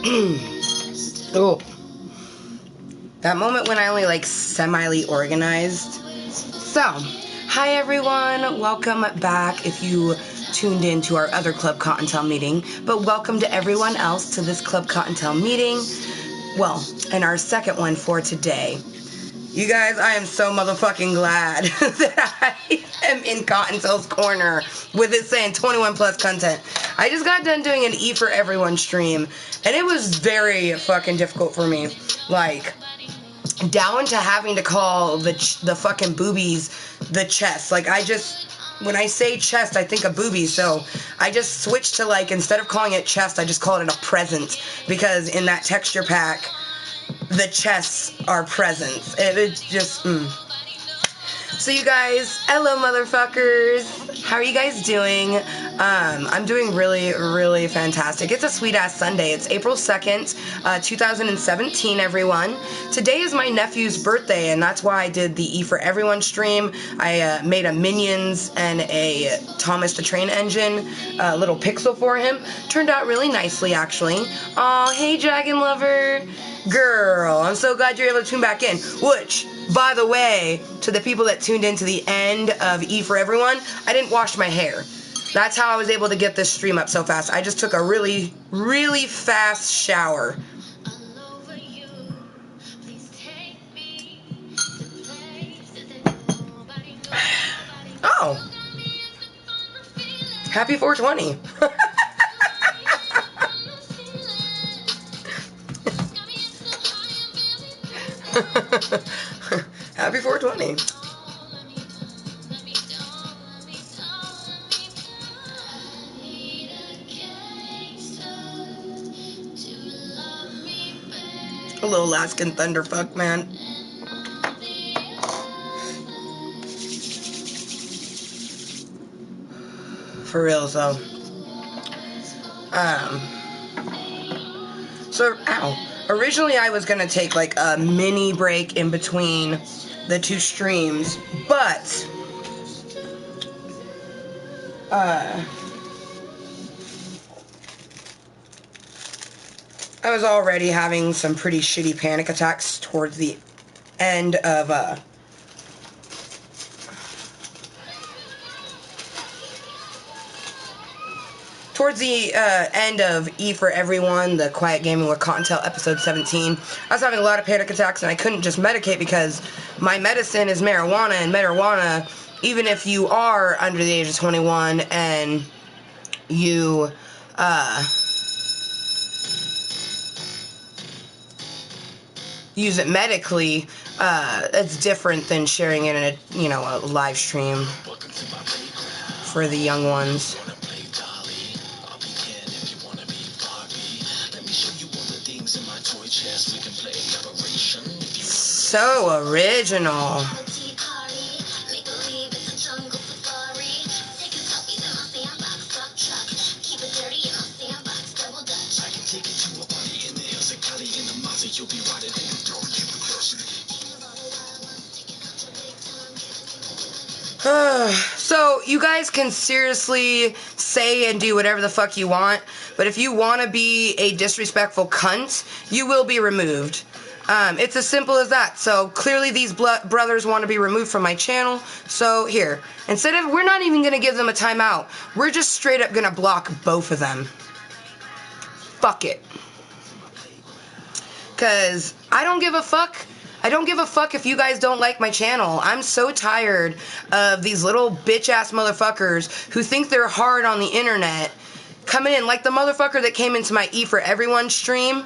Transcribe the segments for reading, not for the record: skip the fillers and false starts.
Oh. That moment when I only like semi-ly organized. So, hi everyone. Welcome back if you tuned in to our other Klub Kottontale meeting. But welcome to everyone else to this Klub Kottontale meeting. Well, and our second one for today. You guys, I am so motherfucking glad that I am in Kottontale's corner with it saying 21+Cuntent. I just got done doing an E for Everyone stream, and it was very fucking difficult for me. Like, down to having to call the fucking boobies the chest. Like, when I say chest, I think of boobies, so I just switched to, like, instead of calling it chest, I just called it a present, because in that texture pack, the chests are presents. It's just, So you guys, hello motherfuckers. How are you guys doing? I'm doing really, really fantastic. It's a sweet-ass Sunday. It's April 2nd, 2017, everyone. Today is my nephew's birthday, and that's why I did the E for Everyone stream. I made a Minions and a Thomas the Train Engine little pixel for him. Turned out really nicely, actually. Aw, hey, Dragon Lover. Girl, I'm so glad you're able to tune back in. Which, by the way, to the people that tuned in to the end of E for Everyone, I didn't wash my hair. That's how I was able to get this stream up so fast. I just took a really, really fast shower. Oh. Happy 420. Happy 420. A little Alaskan thunderfuck, man. For real, so. Originally I was gonna take like a mini break in between the two streams, but I was already having some pretty shitty panic attacks towards the end of end of E for Everyone, the Quiet Gaming with Kottontale, episode 17. I was having a lot of panic attacks, and I couldn't just medicate because my medicine is marijuana, and marijuana, even if you are under the age of 21 and you, use it medically, it's different than sharing it in a live stream for the young ones. So original. So, you guys can seriously say and do whatever the fuck you want, but if you want to be a disrespectful cunt, you will be removed. It's as simple as that. So, clearly these brothers want to be removed from my channel, so here. We're not even going to give them a timeout. We're just straight up going to block both of them. Fuck it. Because I don't give a fuck. I don't give a fuck if you guys don't like my channel. I'm so tired of these little bitch-ass motherfuckers who think they're hard on the internet coming in, like the motherfucker that came into my E for Everyone stream,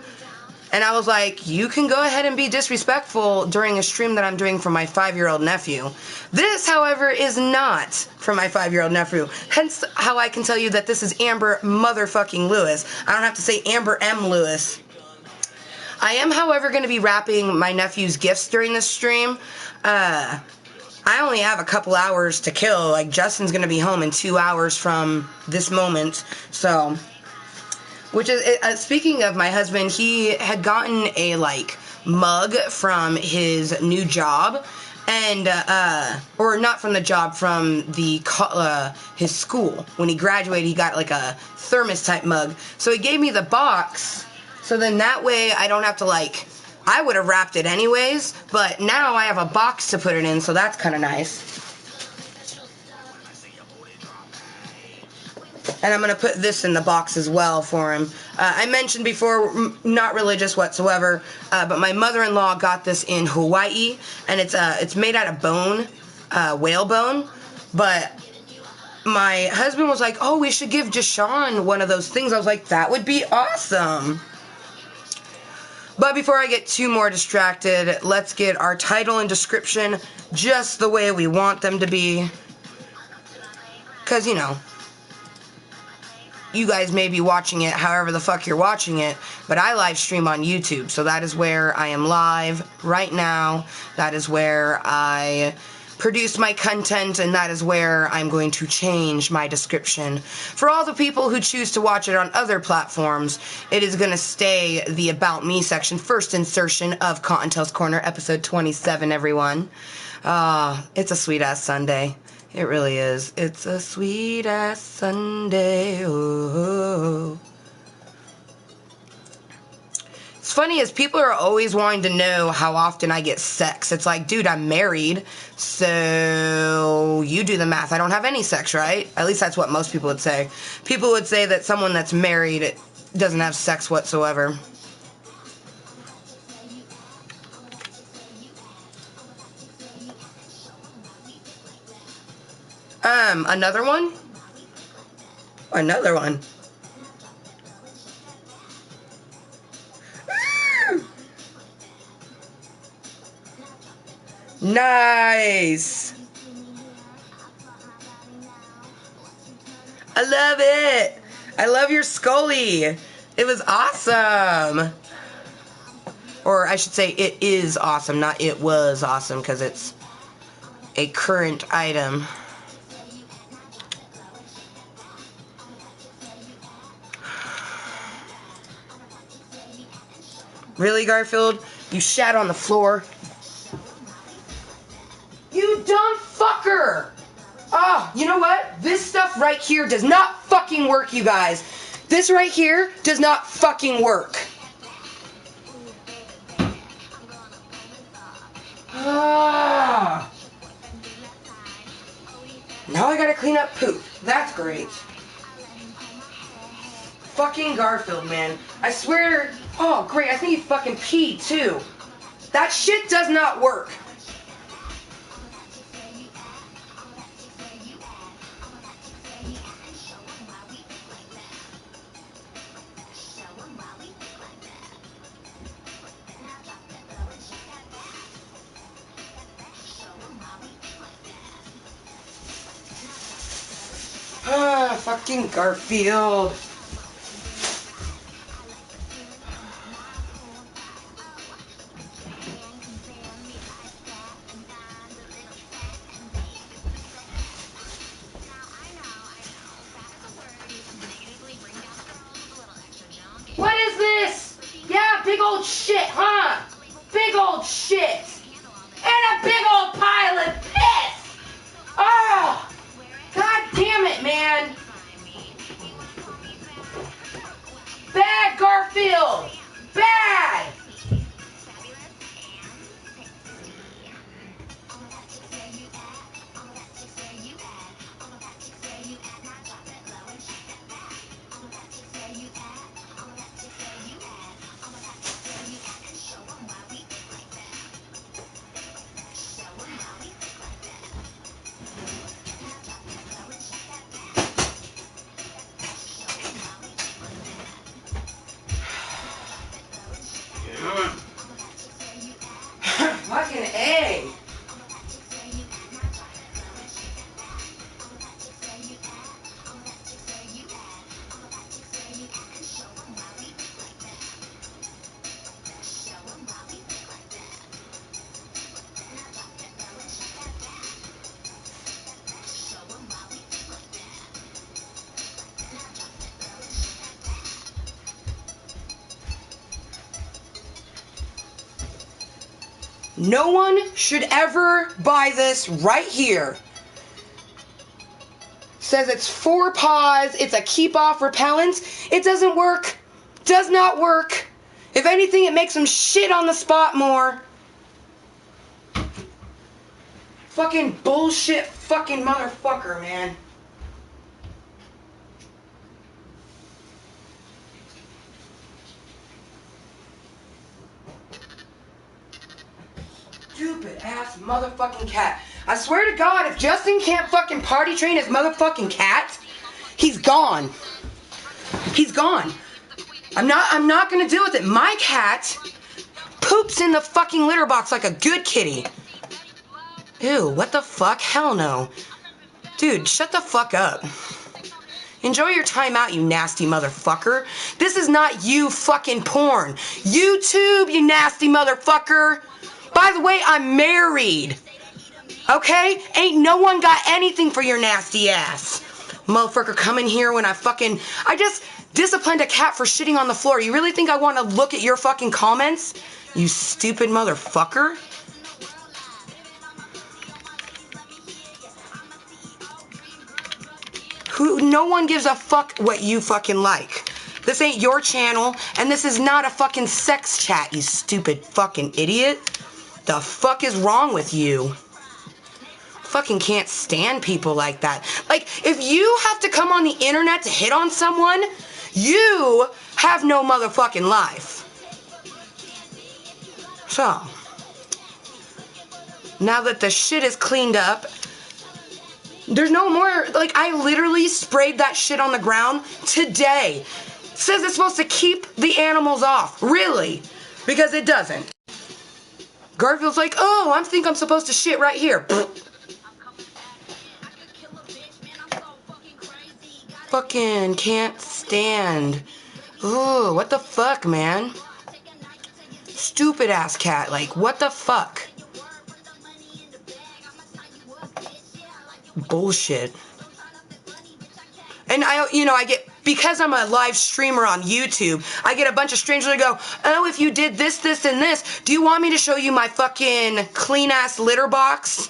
and I was like, you can go ahead and be disrespectful during a stream that I'm doing for my 5-year-old nephew. This, however, is not for my 5-year-old nephew. Hence how I can tell you that this is Amber motherfucking Lewis. I don't have to say Amber M. Lewis. I am, however, going to be wrapping my nephew's gifts during this stream. I only have a couple hours to kill. Like, Justin's going to be home in 2 hours from this moment. So, which is, speaking of my husband, he had gotten a, like, mug from his new job. And, or not from the job, from the, his school. When he graduated, he got, like, a thermos-type mug. So he gave me the box. So then that way I don't have to like, I would have wrapped it anyways, but now I have a box to put it in, so that's kind of nice. And I'm going to put this in the box as well for him. I mentioned before, not religious whatsoever, but my mother-in-law got this in Hawaii, and it's made out of bone, whale bone, but my husband was like, oh, we should give Deshaun one of those things. I was like, that would be awesome. But before I get too more distracted, let's get our title and description just the way we want them to be. Because, you know, you guys may be watching it however the fuck you're watching it, but I live stream on YouTube, so that is where I am live right now. That is where I produce my content, and that is where I'm going to change my description. For all the people who choose to watch it on other platforms, it is going to stay the About Me section, first insertion of Kottontale's Corner, episode 27, everyone. It's a sweet-ass Sunday. It really is. It's a sweet-ass Sunday. Oh. It's funny as people are always wanting to know how often I get sex. It's like, dude, I'm married, so you do the math. I don't have any sex, right? At least that's what most people would say. People would say that someone that's married doesn't have sex whatsoever. Another one? Another one. Nice. I love it. I love your Scully. It was awesome. Or I should say it is awesome, not it was awesome, because it's a current item. Really, Garfield? You shat on the floor? You dumb fucker! Oh, you know what? This stuff right here does not fucking work, you guys. This right here does not fucking work. Ah. Now I gotta clean up poop. That's great. Fucking Garfield, man. I swear. Oh, great. I think he fucking peed, too. That shit does not work. Ah, fucking Garfield. What is this? Yeah, big old shit, huh? Big old shit. And a big old pile of piss. Oh, God damn it, man. Bad, Garfield. Bad. Fucking A. No one should ever buy this right here. Says it's 4 paws, it's a keep off repellent. It doesn't work. Does not work. If anything, it makes him shit on the spot more. Fucking bullshit fucking motherfucker, man. Stupid ass motherfucking cat. I swear to God, if Justin can't fucking potty train his motherfucking cat, he's gone. He's gone. I'm not gonna deal with it. My cat poops in the fucking litter box like a good kitty. Ew, what the fuck? Hell no. Dude, shut the fuck up. Enjoy your time out, you nasty motherfucker. This is not you fucking porn. YouTube, you nasty motherfucker. By the way, I'm married. Okay? Ain't no one got anything for your nasty ass. Motherfucker come in here when I just disciplined a cat for shitting on the floor. You really think I want to look at your fucking comments? You stupid motherfucker. No one gives a fuck what you fucking like. This ain't your channel, and this is not a fucking sex chat, you stupid fucking idiot. The fuck is wrong with you? Fucking can't stand people like that. Like, if you have to come on the internet to hit on someone, you have no motherfucking life. So, now that the shit is cleaned up, there's no more, like, I literally sprayed that shit on the ground today. It says it's supposed to keep the animals off. Really? Because it doesn't. Garfield's like, oh, I think I'm supposed to shit right here. Fucking can't stand. Ooh, what the fuck, man? Stupid ass cat, like, what the fuck? Bullshit. And I get, because I'm a live streamer on YouTube, I get a bunch of strangers that go, oh, if you did this, this, and this, do you want me to show you my fucking clean-ass litter box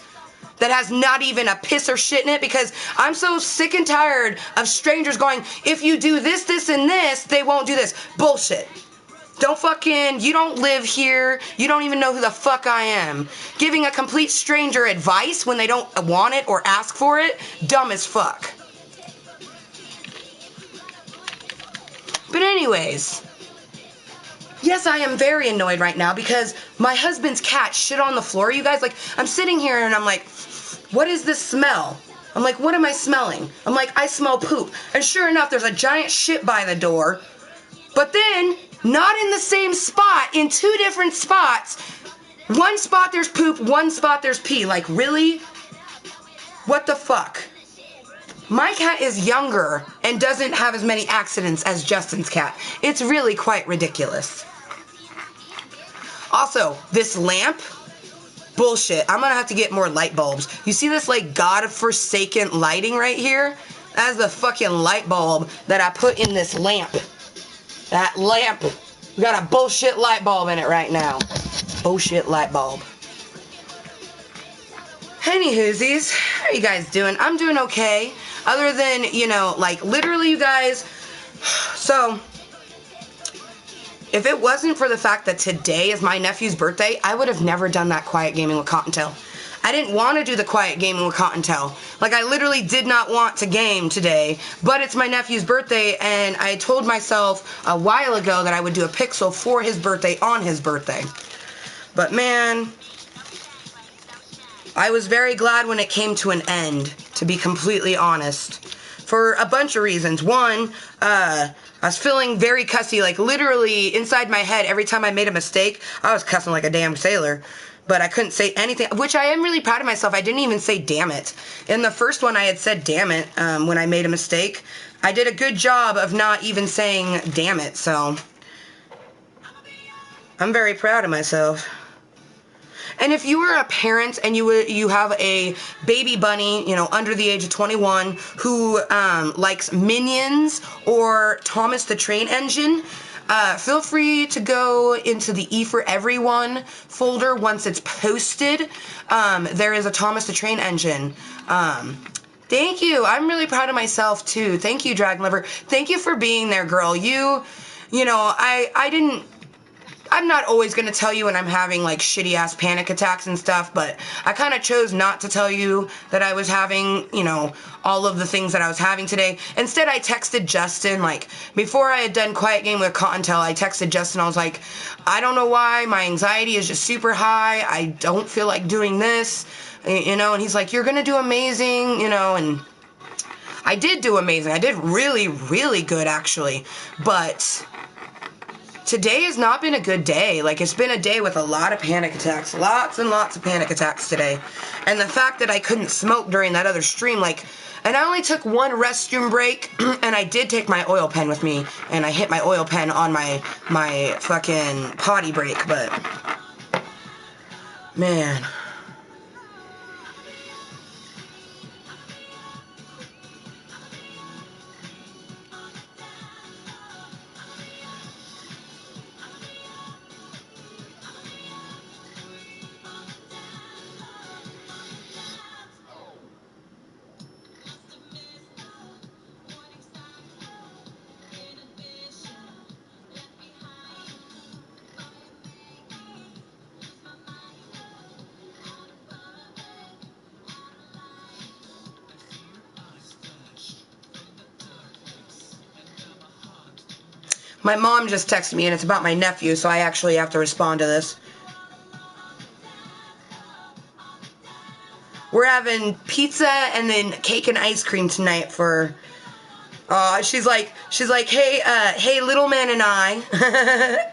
that has not even a piss or shit in it? Because I'm so sick and tired of strangers going, if you do this, this, and this, they won't do this. Bullshit. You don't live here. You don't even know who the fuck I am. Giving a complete stranger advice when they don't want it or ask for it, dumb as fuck. But anyways, yes, I am very annoyed right now because my husband's cat shit on the floor, you guys. Like, I'm sitting here and I'm like, what is this smell? I'm like, what am I smelling? I'm like, I smell poop. And sure enough, there's a giant shit by the door. But then, not in the same spot, in two different spots. One spot there's poop, one spot there's pee. Like, really? What the fuck? My cat is younger and doesn't have as many accidents as Justin's cat. It's really quite ridiculous. Also, this lamp, bullshit. I'm gonna have to get more light bulbs. You see this, like, God-forsaken lighting right here? That's the fucking light bulb that I put in this lamp. That lamp, we got a bullshit light bulb in it right now. Bullshit light bulb. Anywhoosies, how are you guys doing? I'm doing okay. Other than, like, literally, you guys, so, if it wasn't for the fact that today is my nephew's birthday, I would have never done that Quiet Gaming with Kottontale. I didn't want to do the Quiet Gaming with Kottontale. Like, I literally did not want to game today, but it's my nephew's birthday, and I told myself a while ago that I would do a pixel for his birthday on his birthday. But, man, I was very glad when it came to an end, to be completely honest, for a bunch of reasons. One, I was feeling very cussy, like, literally inside my head, every time I made a mistake, I was cussing like a damn sailor. But I couldn't say anything, which I am really proud of myself. I didn't even say damn it. In the first one, I had said damn it when I made a mistake. I did a good job of not even saying damn it, so I'm very proud of myself. And if you are a parent and you have a baby bunny, under the age of 21 who likes Minions or Thomas the Train Engine, feel free to go into the E for Everyone folder once it's posted. There is a Thomas the Train Engine. Thank you. I'm really proud of myself, too. Thank you, Dragon Lover. Thank you for being there, girl. I didn't I'm not always going to tell you when I'm having like shitty ass panic attacks and stuff, but I kind of chose not to tell you that I was having, you know, all of the things that I was having today. Instead, I texted Justin, like, before I had done Quiet Game with Kottontale, I texted Justin, I was like, I don't know why, my anxiety is just super high, I don't feel like doing this, you know, and he's like, you're going to do amazing, you know, and I did do amazing. I did really, really good, actually, but today has not been a good day. Like, it's been a day with a lot of panic attacks. Lots and lots of panic attacks today. And the fact that I couldn't smoke during that other stream, like, and I only took one restroom break, and I did take my oil pen with me, and I hit my oil pen on my fucking potty break, but, man. My mom just texted me, and it's about my nephew, so I actually have to respond to this. We're having pizza and then cake and ice cream tonight for, she's like, hey, little man and I.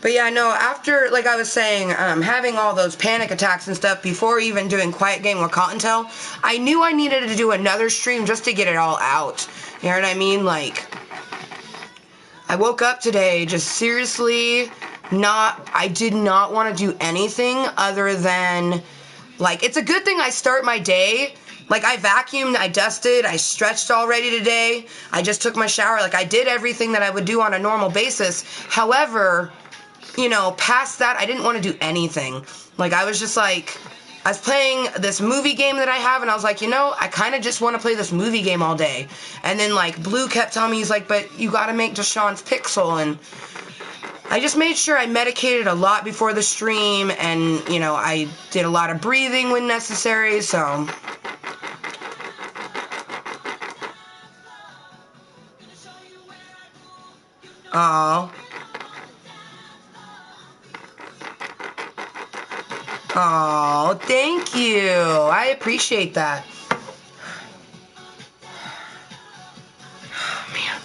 But yeah, no, after, like I was saying, having all those panic attacks and stuff before even doing Quiet Game with Kottontale, I knew I needed to do another stream just to get it all out. You know what I mean? Like, I woke up today just seriously I did not want to do anything other than, like, it's a good thing I start my day. Like, I vacuumed, I dusted, I stretched already today. I just took my shower. Like, I did everything that I would do on a normal basis. However, you know, past that, I didn't want to do anything. Like, I was just like, I was playing this movie game that I have, and I was like, you know, I kind of just want to play this movie game all day. And then, like, Blue kept telling me, he's like, but you got to make Deshaun's Pixel, and I just made sure I medicated a lot before the stream, and, you know, I did a lot of breathing when necessary, so. Aww. Oh, thank you. I appreciate that. Oh, man.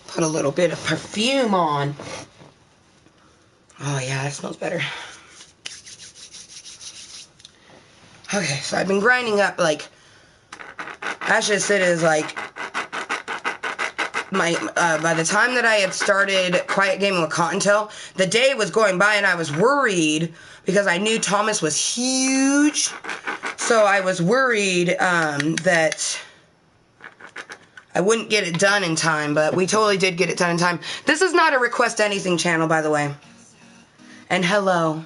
Put a little bit of perfume on. Oh yeah, that smells better. Okay, so I've been grinding up, like, I should have said is like, by the time that I had started Quiet Game with Kottontale, the day was going by and I was worried because I knew Thomas was huge. So I was worried that I wouldn't get it done in time, but we totally did get it done in time. This is not a Request Anything channel, by the way. And hello.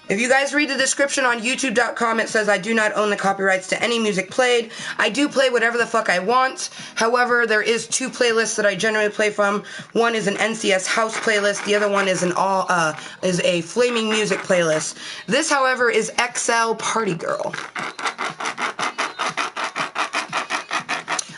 If you guys read the description on YouTube.com, it says I do not own the copyrights to any music played. I do play whatever the fuck I want. However, there is 2 playlists that I generally play from. One is an NCS house playlist. The other one is is a flaming music playlist. This, however, is XL Party Girl.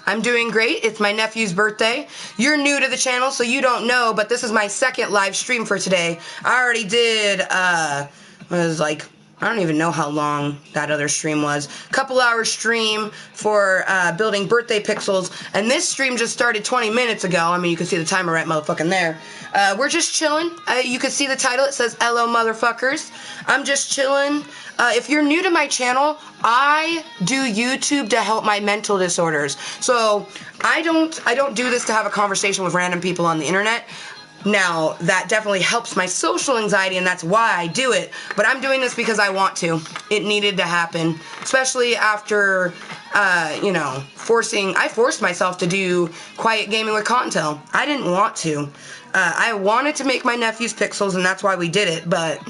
I'm doing great. It's my nephew's birthday. You're new to the channel, so you don't know, but this is my second live stream for today. I already did, it was like I don't even know how long that other stream was. Couple hour stream for building birthday pixels. And this stream just started 20 minutes ago. I mean, you can see the timer right motherfucking there. We're just chilling. You can see the title. It says Ello Motherfuckers. I'm just chilling. If you're new to my channel, I do YouTube to help my mental disorders. So I don't do this to have a conversation with random people on the internet. Now, that definitely helps my social anxiety, and that's why I do it. But I'm doing this because I want to. It needed to happen. Especially after, you know, I forced myself to do Quiet Gaming with Kottontale. I didn't want to. I wanted to make my nephew's pixels, and that's why we did it. But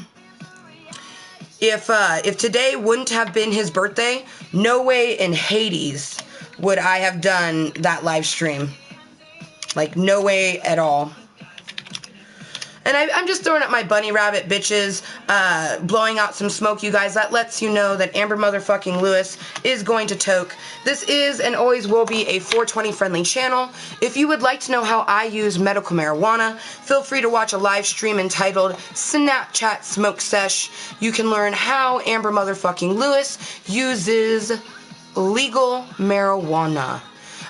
if today wouldn't have been his birthday, no way in Hades would I have done that live stream. Like, no way at all. And I'm just throwing up my bunny rabbit, bitches, blowing out some smoke, you guys. That lets you know that Amber motherfucking Lewis is going to toke. This is and always will be a 420 friendly channel. If you would like to know how I use medical marijuana, feel free to watch a live stream entitled Snapchat Smoke Sesh. You can learn how Amber motherfucking Lewis uses legal marijuana.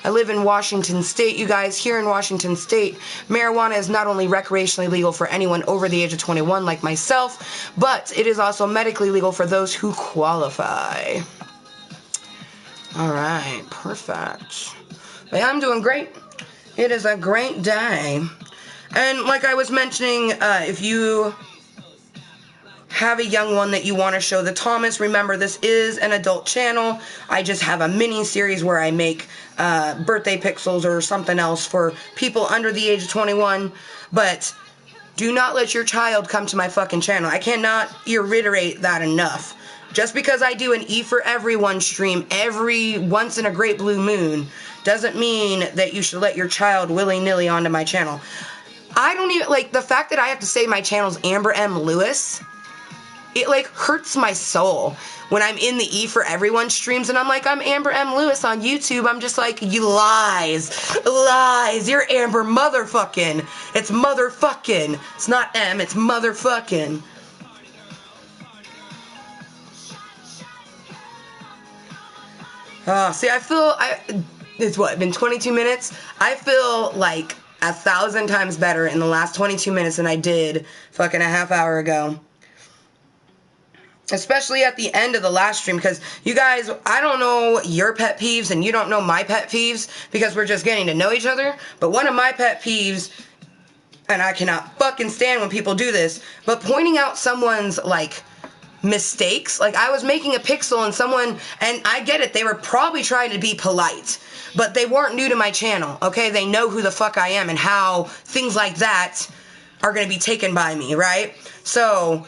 I live in Washington State, you guys. Here in Washington State, marijuana is not only recreationally legal for anyone over the age of 21 like myself, but it is also medically legal for those who qualify. Alright, perfect. But yeah, I'm doing great. It is a great day. And like I was mentioning, if you have a young one that you want to show the Thomas, remember this is an adult channel. I just have a mini series where I make birthday pixels or something else for people under the age of 21. But do not let your child come to my fucking channel. I cannot reiterate that enough. Just because I do an E for Everyone stream every once in a great blue moon doesn't mean that you should let your child willy-nilly onto my channel. I don't even, like, the fact that I have to say my channel's Amber M. Lewis, it, like, hurts my soul when I'm in the E for Everyone streams and I'm like, I'm Amber M. Lewis on YouTube. I'm just like, you lies. Lies. You're Amber motherfucking. It's motherfucking. It's not M, it's motherfucking. See, it's what, been 22 minutes? I feel like 1,000 times better in the last 22 minutes than I did fucking a half hour ago. Especially at the end of the last stream, because you guys, I don't know your pet peeves and you don't know my pet peeves because we're just getting to know each other, but one of my pet peeves, and I cannot fucking stand when people do this, but pointing out someone's, like, mistakes. Like, I was making a pixel and I get it, they were probably trying to be polite, but they weren't new to my channel, okay? They know who the fuck I am and how things like that are going to be taken by me, right? So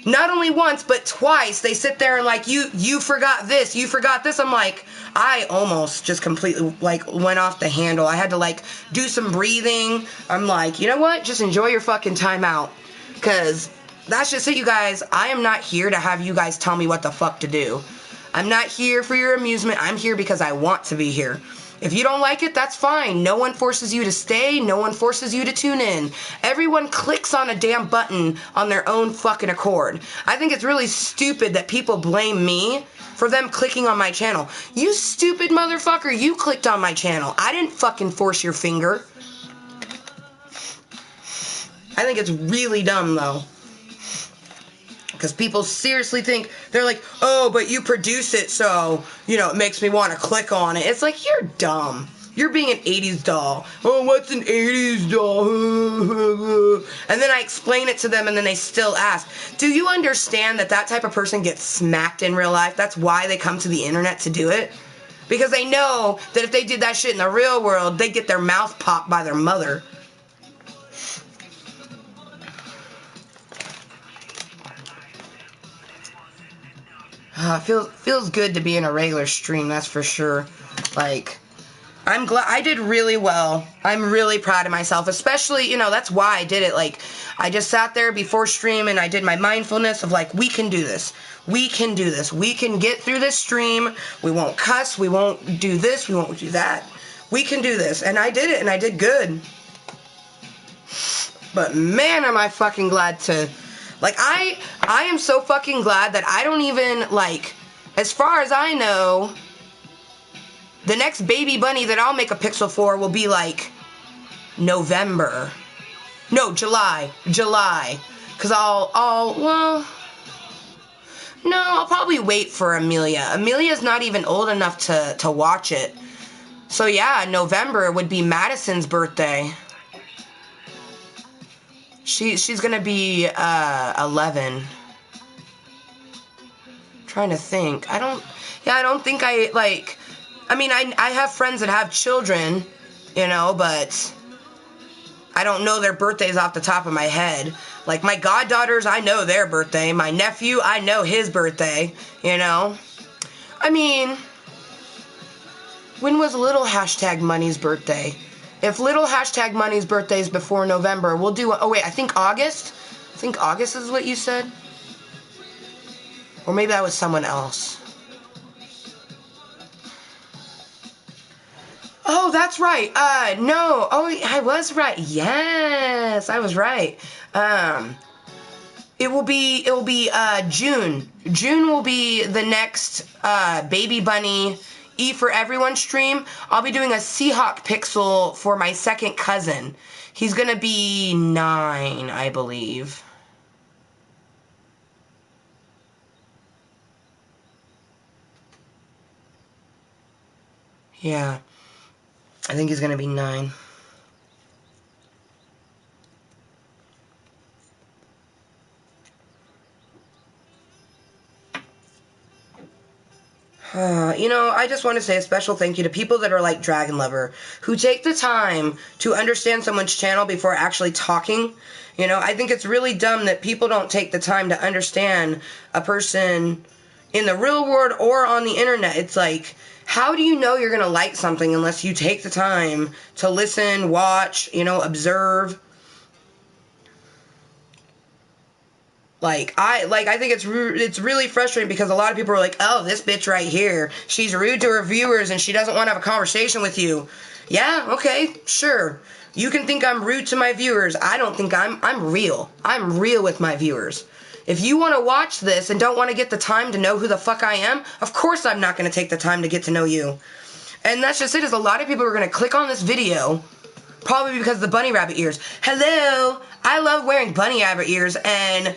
not only once, but twice, they sit there and like, you forgot this, you forgot this. I'm like, I almost just completely, like, went off the handle. I had to, like, do some breathing. I'm like, you know what? Just enjoy your fucking time out. Because that's just it, you guys. I am not here to have you guys tell me what the fuck to do. I'm not here for your amusement. I'm here because I want to be here. If you don't like it, that's fine. No one forces you to stay. No one forces you to tune in. Everyone clicks on a damn button on their own fucking accord. I think it's really stupid that people blame me for them clicking on my channel. You stupid motherfucker, you clicked on my channel. I didn't fucking force your finger. I think it's really dumb, though. Because people seriously think, they're like, oh, but you produce it, so, you know, it makes me want to click on it. It's like, you're dumb. You're being an 80s doll. Oh, what's an 80s doll? And then I explain it to them, and then they still ask, do you understand that that type of person gets smacked in real life? That's why they come to the internet to do it. Because they know that if they did that shit in the real world, they'd get their mouth popped by their mother. Feels good to be in a regular stream, that's for sure. Like, I'm glad I did really well. I'm really proud of myself, especially, you know, that's why I did it. Like, I just sat there before stream and I did my mindfulness of like, we can do this. We can do this. We can get through this stream. We won't cuss. We won't do this. We won't do that. We can do this. And I did it, and I did good. But man, am I fucking glad to Like, I am so fucking glad that I don't even, like, as far as I know, the next baby bunny that I'll make a pixel for will be, like, November. No, July. Because I'll probably wait for Amelia. Amelia's not even old enough to watch it. So yeah, November would be Madison's birthday. She's gonna be 11. Trying to think. I don't think I have friends that have children, you know, but I don't know their birthdays off the top of my head. Like, my goddaughters, I know their birthday. My nephew, I know his birthday, you know. I mean, when was little hashtag Money's birthday? If little hashtag Money's birthday is before November, we'll do... Oh, wait, I think August? I think August is what you said? Or maybe that was someone else. Oh, that's right. No. Oh, I was right. Yes, I was right. It will be June. June will be the next Baby Bunny E for Everyone stream. I'll be doing a Seahawk pixel for my second cousin. He's going to be 9, I believe. Yeah. I think he's going to be 9. You know, I just want to say a special thank you to people that are like Dragon Lover, who take the time to understand someone's channel before actually talking. You know, I think it's really dumb that people don't take the time to understand a person in the real world or on the internet. It's like, how do you know you're going to like something unless you take the time to listen, watch, you know, observe? I think it's really frustrating because a lot of people are like, oh, this bitch right here, she's rude to her viewers and she doesn't want to have a conversation with you. Yeah, okay, sure. You can think I'm rude to my viewers. I don't think I'm real. I'm real with my viewers. If you want to watch this and don't want to get the time to know who the fuck I am, of course I'm not going to take the time to get to know you. And that's just it, is a lot of people are going to click on this video probably because of the bunny rabbit ears. Hello, I love wearing bunny rabbit ears, and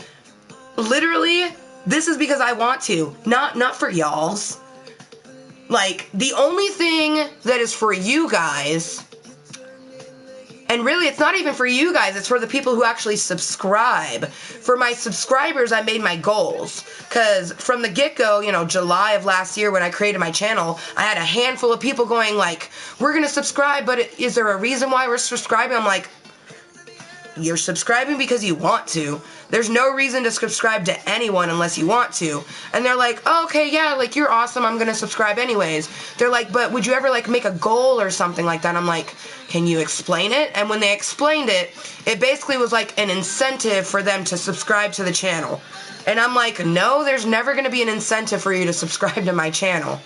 literally, this is because I want to, not for y'all's. Like, the only thing that is for you guys, and really it's not even for you guys, it's for the people who actually subscribe. For my subscribers, I made my goals. Because from the get-go, you know, July of last year when I created my channel, I had a handful of people going like, we're going to subscribe, but is there a reason why we're subscribing? I'm like, you're subscribing because you want to. There's no reason to subscribe to anyone unless you want to. And they're like, oh, okay, yeah, like, you're awesome, I'm gonna subscribe anyways. They're like, but would you ever, like, make a goal or something like that? I'm like, can you explain it? And when they explained it, it basically was like an incentive for them to subscribe to the channel. And I'm like, no, there's never gonna be an incentive for you to subscribe to my channel.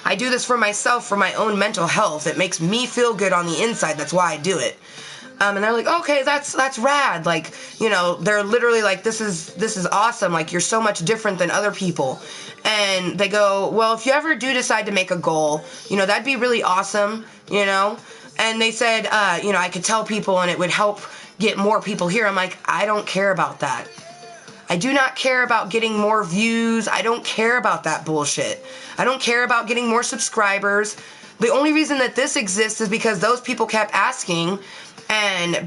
I do this for myself, for my own mental health. It makes me feel good on the inside. That's why I do it. And they're like, okay, that's rad. Like, you know, they're literally like, this is awesome. Like, you're so much different than other people. And they go, well, if you ever do decide to make a goal, you know, that'd be really awesome, you know. And they said, you know, I could tell people and it would help get more people here. I'm like, I don't care about that. I do not care about getting more views. I don't care about that bullshit. I don't care about getting more subscribers. The only reason that this exists is because those people kept asking. And I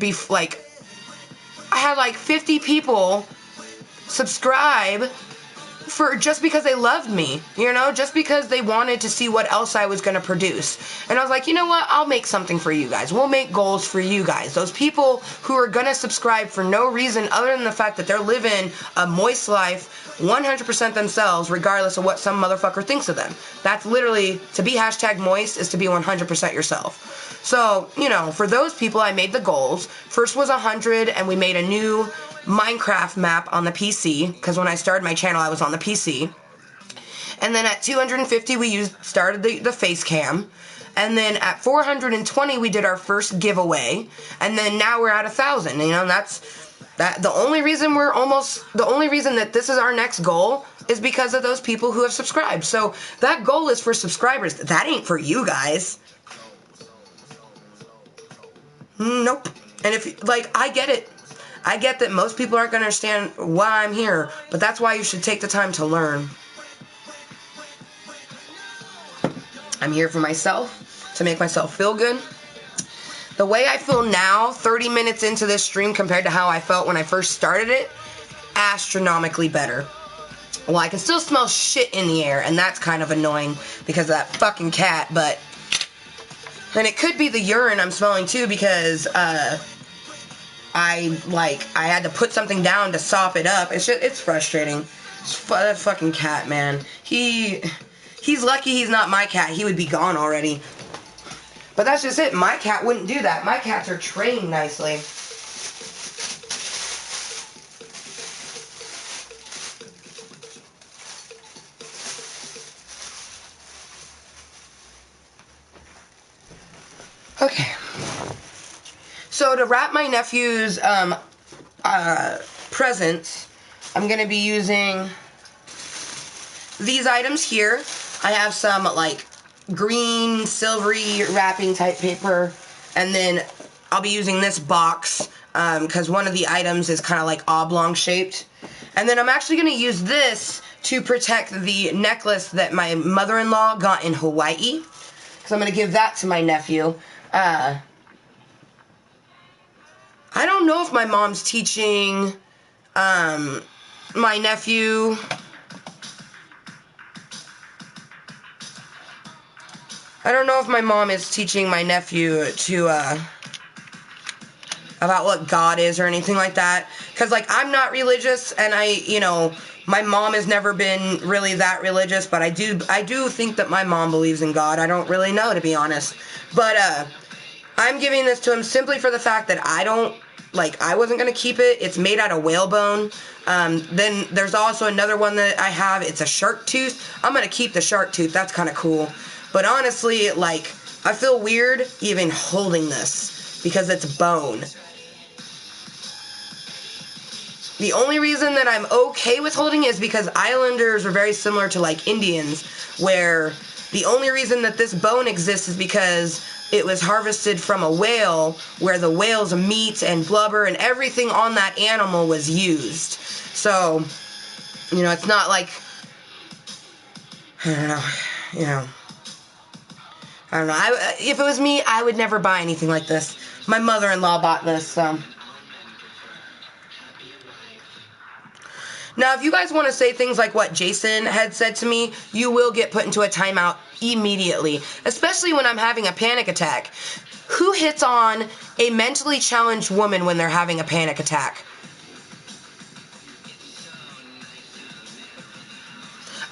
had like 50 people subscribe for just because they loved me, you know, just because they wanted to see what else I was going to produce. And I was like, you know what, I'll make something for you guys. We'll make goals for you guys. Those people who are going to subscribe for no reason other than the fact that they're living a moist life, 100% themselves, regardless of what some motherfucker thinks of them. That's literally, to be hashtag moist is to be 100% yourself. So, you know, for those people, I made the goals. First was 100, and we made a new Minecraft map on the PC, because when I started my channel, I was on the PC. And then at 250, we started the face cam. And then at 420, we did our first giveaway. And then now we're at 1,000, you know, and that's The only reason that this is our next goal is because of those people who have subscribed. So that goal is for subscribers. That ain't for you guys. Nope. And if, like, I get it. I get that most people aren't going to understand why I'm here, but that's why you should take the time to learn. I'm here for myself, to make myself feel good. The way I feel now, 30 minutes into this stream compared to how I felt when I first started it, astronomically better. Well, I can still smell shit in the air, and that's kind of annoying because of that fucking cat, but... And it could be the urine I'm smelling too because, I had to put something down to sop it up. It's frustrating. That fucking cat, man. He's lucky he's not my cat. He would be gone already. But that's just it. My cat wouldn't do that. My cats are trained nicely. Okay. So to wrap my nephew's presents, I'm going to be using these items here. I have some like green, silvery wrapping type paper, and then I'll be using this box because one of the items is kind of like oblong shaped. And then I'm actually going to use this to protect the necklace that my mother-in-law got in Hawaii. So I'm going to give that to my nephew. I don't know if my mom's teaching my nephew I don't know if my mom is teaching my nephew to about what God is or anything like that, because like I'm not religious, and my mom has never been really that religious, but I do think that my mom believes in God. I don't really know, to be honest, but I'm giving this to him simply for the fact that I wasn't going to keep it. It's made out of whalebone. Then there's also another one that I have. It's a shark tooth. I'm going to keep the shark tooth. That's kind of cool. But honestly, I feel weird even holding this because it's bone. The only reason that I'm okay with holding it is because islanders are very similar to Indians, where the only reason that this bone exists is because it was harvested from a whale, where the whale's meat and blubber and everything on that animal was used. So, it's not like, I don't know, if it was me, I would never buy anything like this. My mother-in-law bought this, so. Now, if you guys want to say things like what Jason had said to me, you will get put into a timeout immediately, especially when I'm having a panic attack. Who hits on a mentally challenged woman when they're having a panic attack?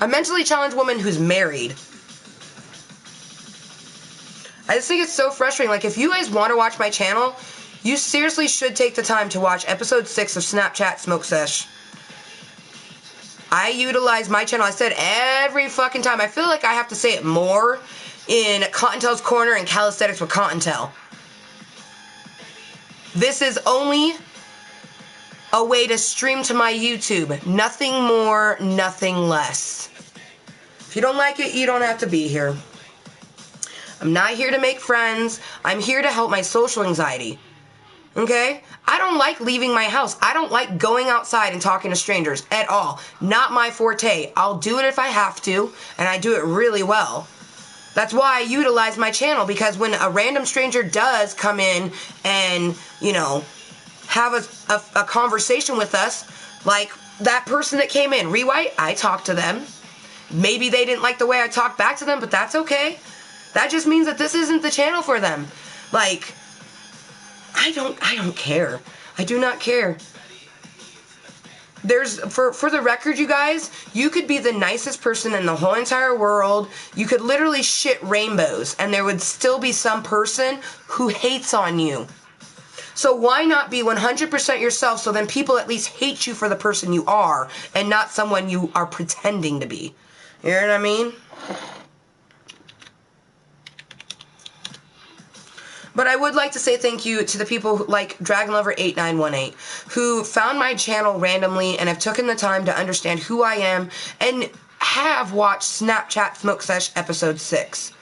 A mentally challenged woman who's married. I just think it's so frustrating. If you guys want to watch my channel, you seriously should take the time to watch episode 6 of Snapchat Smoke Sesh. I utilize my channel, I said every fucking time. I feel like I have to say it more in Kottontale's Corner and Calisthenics with Kottontale. This is only a way to stream to my YouTube. Nothing more, nothing less. If you don't like it, you don't have to be here. I'm not here to make friends. I'm here to help my social anxiety. Okay? I don't like leaving my house. I don't like going outside and talking to strangers at all. Not my forte. I'll do it if I have to, and I do it really well. That's why I utilize my channel, because when a random stranger does come in and, have a conversation with us, like that person that came in, Rewhite, I talked to them. Maybe they didn't like the way I talked back to them, but that's okay. That just means that this isn't the channel for them. I don't care. I do not care. For the record, you guys, you could be the nicest person in the whole entire world. You could literally shit rainbows, and there would still be some person who hates on you. So why not be 100% yourself, so then people at least hate you for the person you are, and not someone you are pretending to be. You know what I mean? But I would like to say thank you to the people like DragonLover8918 who found my channel randomly and have taken the time to understand who I am and have watched Snapchat Smoke Sesh episode 6.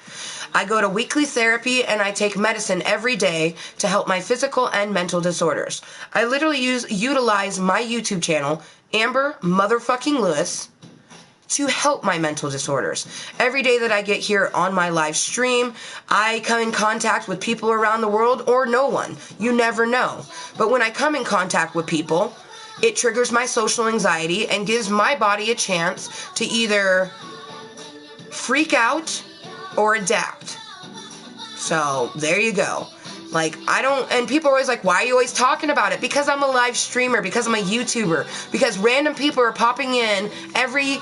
I go to weekly therapy and I take medicine every day to help my physical and mental disorders. I literally utilize my YouTube channel, Amber Motherfucking Lewis, to help my mental disorders. Every day that I get here on my live stream, I come in contact with people around the world or no one. You never know. But when I come in contact with people, it triggers my social anxiety and gives my body a chance to either freak out or adapt. So there you go. Like, and people are always like, why are you always talking about it? Because I'm a live streamer, because I'm a YouTuber, because random people are popping in every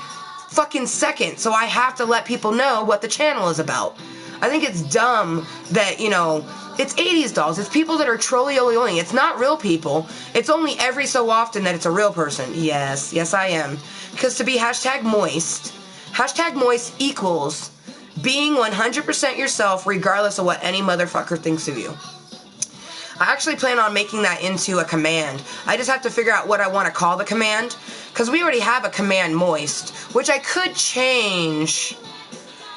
fucking second, so I have to let people know what the channel is about. I think it's dumb that, it's 80s dolls. It's people that are trolly-oly-oly. It's not real people. It's only every so often that it's a real person. Yes, I am. Because to be #Mooiisstt, #Mooiisstt equals being 100% yourself regardless of what any motherfucker thinks of you. I actually plan on making that into a command. I just have to figure out what I want to call the command, because we already have a command Mooiisstt, which I could change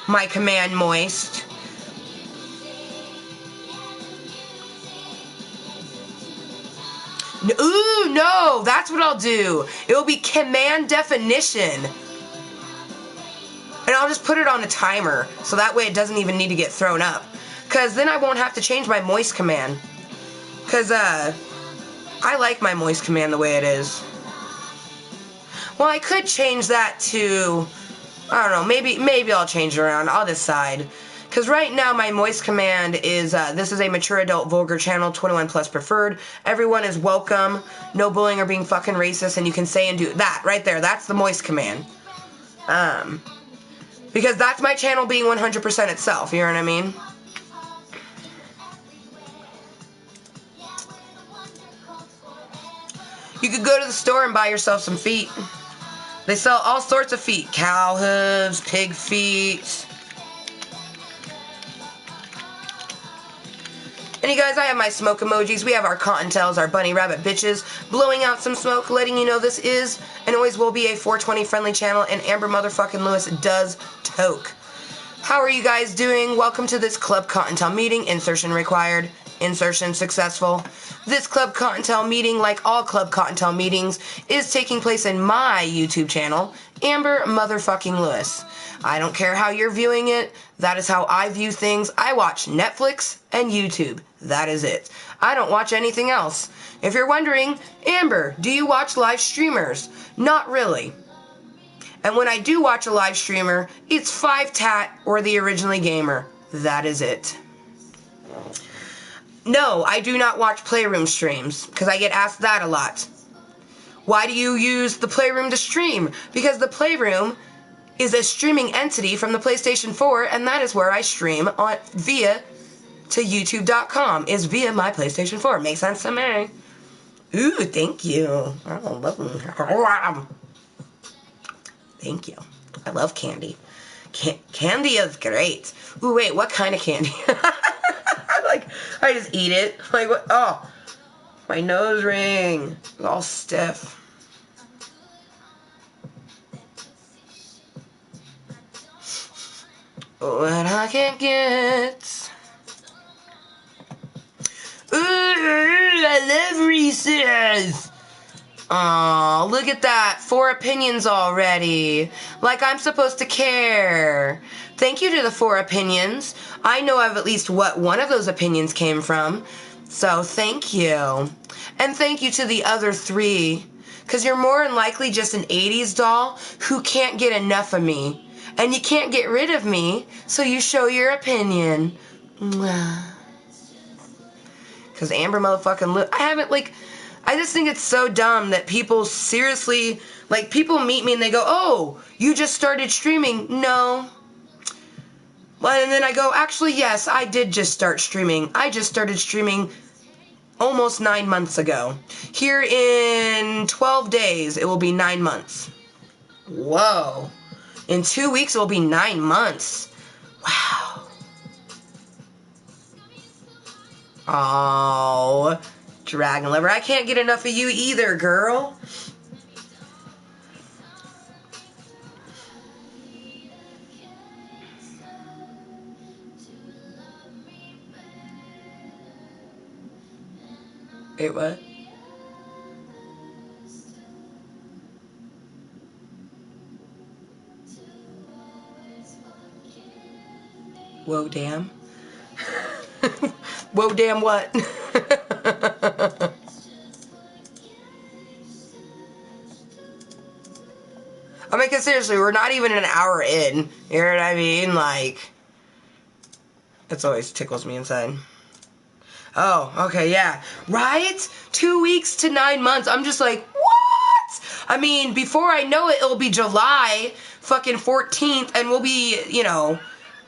my command Mooiisstt. Ooh, no, that's what I'll do. It will be command definition. And I'll just put it on a timer, so that way it doesn't even need to get thrown up. Because then I won't have to change my Mooiisstt command. Because, I like my Mooiisstt command the way it is. Well, I could change that to, I don't know, maybe I'll change it around. I'll decide. Because right now my Mooiisstt command is, this is a mature adult vulgar channel, 21+ preferred. Everyone is welcome. No bullying or being fucking racist, and you can say and do that right there. That's the Mooiisstt command. Because that's my channel being 100% itself, you know what I mean? You could go to the store and buy yourself some feet. They sell all sorts of feet. Cow hooves, pig feet. And you guys, I have my smoke emojis. We have our Kottontales, our bunny rabbit bitches, blowing out some smoke, letting you know this is and always will be a 420 friendly channel, and Amber Motherfucking Lewis does toke. How are you guys doing? Welcome to this Klub Kottontale meeting. Insertion required. Insertion successful. This Klub Kottontale meeting, like all Klub Kottontale meetings, is taking place in my YouTube channel, Amber Motherfucking Lewis. I don't care how you're viewing it. That is how I view things. I watch Netflix and YouTube. That is it. I don't watch anything else. If you're wondering, Amber, do you watch live streamers? Not really. And when I do watch a live streamer, it's 5tat or the Originally Gamer. That is it. No, I do not watch Playroom streams, because I get asked that a lot. Why do you use the Playroom to stream? Because the Playroom is a streaming entity from the PlayStation 4, and that is where I stream via to youtube.com, is via my PlayStation 4. Makes sense to me. Ooh, thank you. Thank you. I love candy. Candy is great. Ooh, wait, what kind of candy? I just eat it. Like, what? Oh, my nose ring. It's all stiff. What I can get. Ooh, I love Reese's. Aw, look at that. 4 opinions already. Like I'm supposed to care. Thank you to the 4 opinions. I know of at least what one of those opinions came from. So thank you. And thank you to the other 3. Because you're more than likely just an 80s doll who can't get enough of me. And you can't get rid of me, so you show your opinion. Because Amber Motherfucking I just think it's so dumb that people seriously, people meet me and they go, oh, you just started streaming. No. Well, and then I go, actually, yes, I did just start streaming. I just started streaming almost 9 months ago. Here in 12 days, it will be 9 months. Whoa. In 2 weeks, it will be 9 months. Wow. Oh, dragon lover. I can't get enough of you either, girl. Wait, what? Whoa, damn. Whoa, damn what? I mean, cause seriously, we're not even an hour in. You know what I mean? Like, it always tickles me inside. Oh, okay, yeah. Right? 2 weeks to 9 months. I'm just like, what? I mean, before I know it, it'll be July fucking 14th, and we'll be, you know,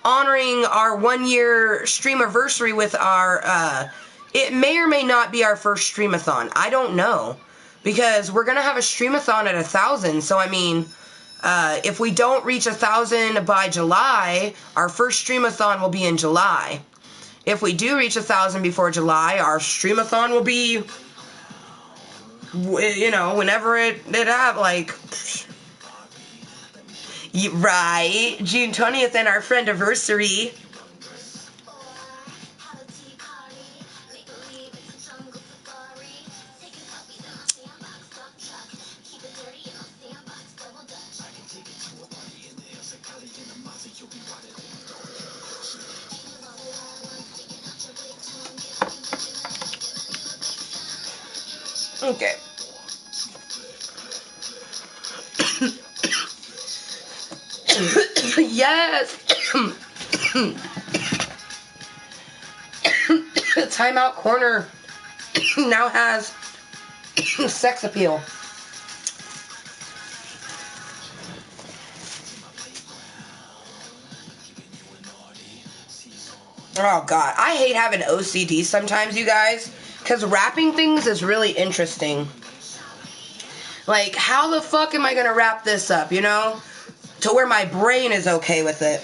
honoring our 1 year streamiversary with our, it may or may not be our first streamathon. I don't know. Because we're gonna have a streamathon at 1,000, so I mean, if we don't reach 1,000 by July, our first streamathon will be in July. If we do reach 1,000 before July, our streamathon will be, you know, whenever it have, like, right, June 20th and our friend anniversary. Okay. Yes. Timeout Corner now has sex appeal. Oh god, I hate having OCD sometimes, you guys, because wrapping things is really interesting. Like, how the fuck am I gonna wrap this up, you know? To where my brain is okay with it.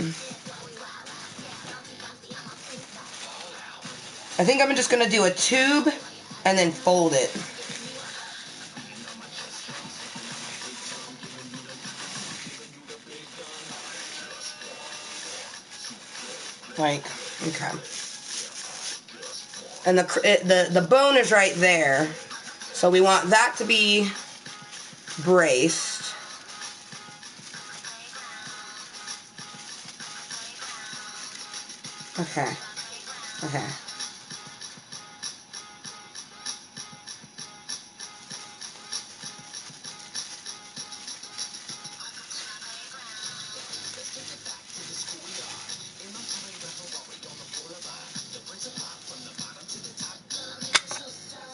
I think I'm just gonna do a tube and then fold it. Like, okay. And the bone is right there. So we want that to be braced. Okay. Okay.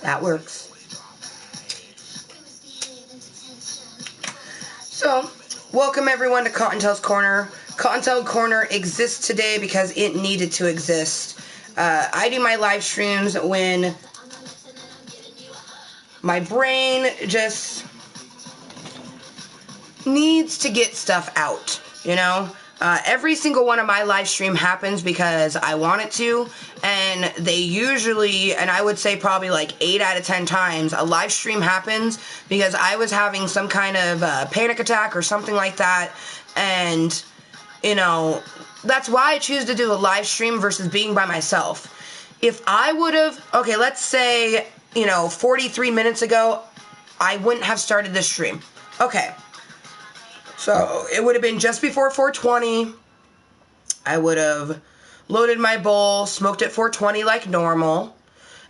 That works. So, welcome everyone to Kottontale's Corner. Kottontale Corner exists today because it needed to exist. I do my live streams when my brain just needs to get stuff out, you know? Every single one of my live stream happens because I want it to, and they usually, and I would say probably like 8 out of 10 times, a live stream happens because I was having some kind of panic attack or something like that, and, you know, that's why I choose to do a live stream versus being by myself. If I would have, okay, let's say, you know, 43 minutes ago, I wouldn't have started this stream. Okay. So, it would have been just before 420. I would have loaded my bowl, smoked at 420 like normal,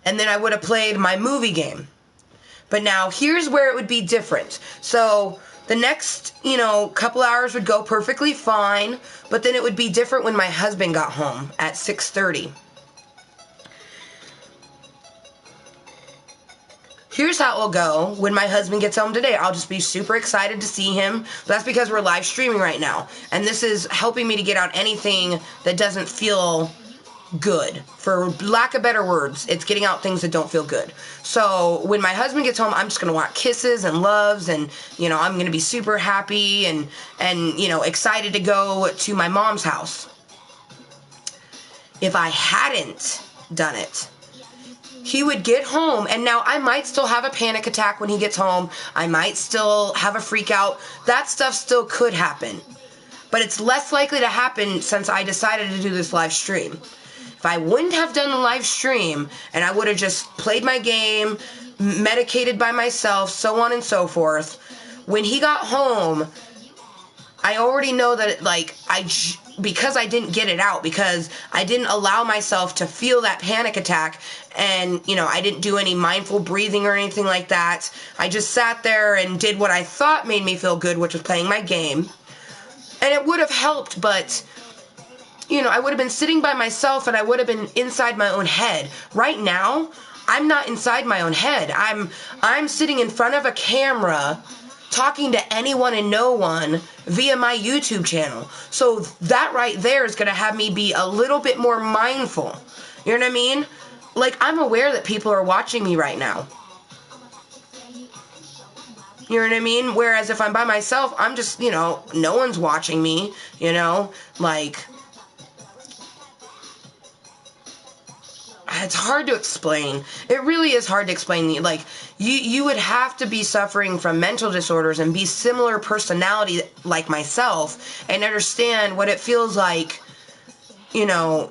and then I would have played my movie game. But now, here's where it would be different. So, the next, you know, couple hours would go perfectly fine, but then it would be different when my husband got home at 6:30. Here's how it will go when my husband gets home today. I'll just be super excited to see him. But that's because we're live streaming right now. And this is helping me to get out anything that doesn't feel good. For lack of better words, it's getting out things that don't feel good. So when my husband gets home, I'm just going to want kisses and loves. And, you know, I'm going to be super happy and, you know, excited to go to my mom's house. If I hadn't done it, he would get home, and now I might still have a panic attack when he gets home. I might still have a freak out. That stuff still could happen. But it's less likely to happen since I decided to do this live stream. If I wouldn't have done the live stream, and I would have just played my game, medicated by myself, so on and so forth, when he got home, I already know that, like, because I didn't get it out, because I didn't allow myself to feel that panic attack, and, you know, I didn't do any mindful breathing or anything like that. I just sat there and did what I thought made me feel good, which was playing my game. And it would have helped, but, you know, I would have been sitting by myself and I would have been inside my own head. Right now, I'm not inside my own head. I'm sitting in front of a camera talking to anyone and no one via my YouTube channel. So that right there is going to have me be a little bit more mindful. You know what I mean? Like, I'm aware that people are watching me right now. You know what I mean? Whereas if I'm by myself, I'm just, you know, no one's watching me, you know? Like, it's hard to explain. It really is hard to explain. Like, you would have to be suffering from mental disorders and be similar personality like myself and understand what it feels like, you know,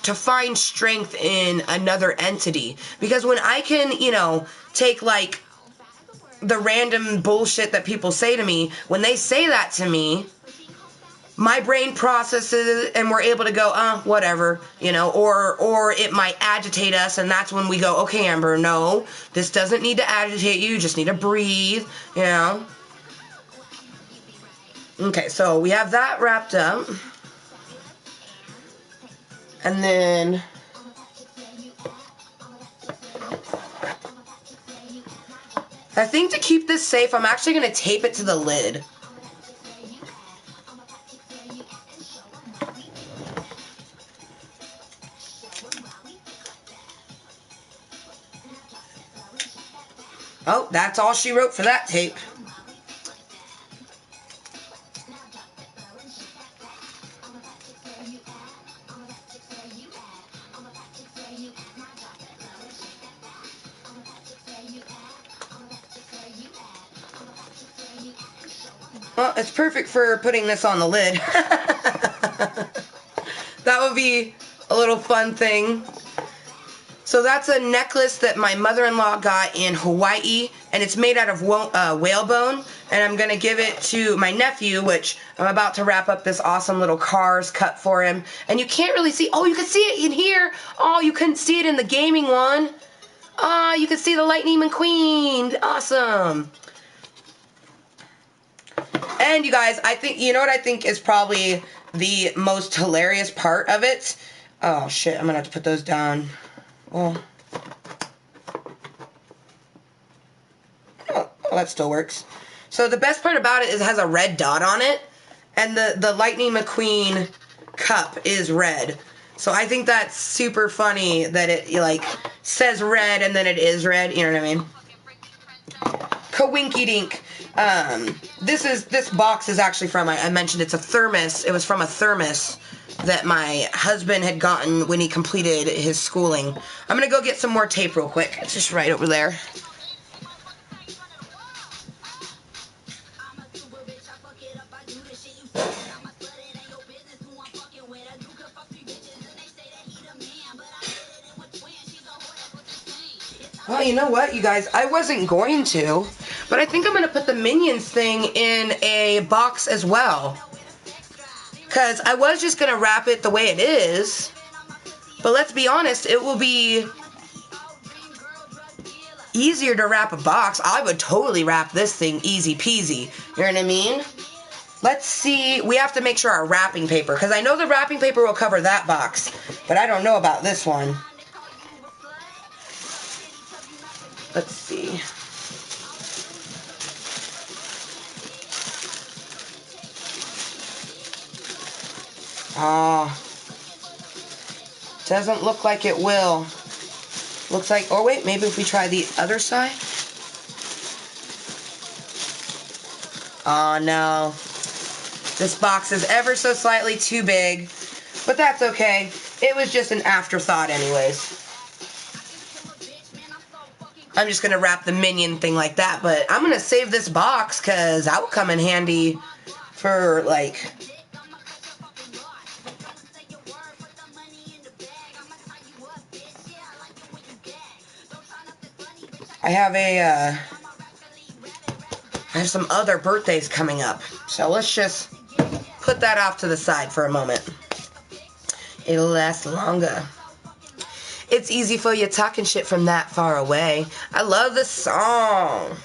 to find strength in another entity. Because when I can, you know, take, like, the random bullshit that people say to me, when they say that to me, my brain processes and we're able to go, whatever, you know, or it might agitate us, and that's when we go, okay, Amber, no, this doesn't need to agitate you just need to breathe, you know. Okay, so we have that wrapped up. And then I think to keep this safe, I'm actually going to tape it to the lid. Oh, that's all she wrote for that tape. Well, it's perfect for putting this on the lid. That would be a little fun thing. So that's a necklace that my mother-in-law got in Hawaii, and it's made out of whalebone, and I'm going to give it to my nephew, which I'm about to wrap up this awesome little cars cut for him. And you can't really see, oh, you can see it in here. Oh, you couldn't see it in the gaming one. Oh, you can see the Lightning McQueen. Awesome. And you guys, I think, you know what I think is probably the most hilarious part of it? Oh, shit, I'm going to have to put those down. Oh, that still works. So the best part about it is it has a red dot on it, and the Lightning McQueen cup is red. So I think that's super funny that it, like, says red and then it is red, you know what I mean? Kawinky dink. This box is actually from, I mentioned it's a thermos. It was from a thermos that my husband had gotten when he completed his schooling. I'm going to go get some more tape real quick. It's just right over there. Well, you know what, you guys? I wasn't going to, but I think I'm going to put the Minions thing in a box as well. Because I was just going to wrap it the way it is. But let's be honest, it will be easier to wrap a box. I would totally wrap this thing easy peasy. You know what I mean? Let's see. We have to make sure our wrapping paper, because I know the wrapping paper will cover that box, but I don't know about this one. Let's see. Doesn't look like it will. Looks like, oh wait, maybe if we try the other side. Oh no. This box is ever so slightly too big, but that's okay. It was just an afterthought anyways. I'm just going to wrap the minion thing like that. But I'm going to save this box because that will come in handy for, like... I have some other birthdays coming up. So let's just put that off to the side for a moment. It'll last longer. It's easy for you talking shit from that far away. I love this song.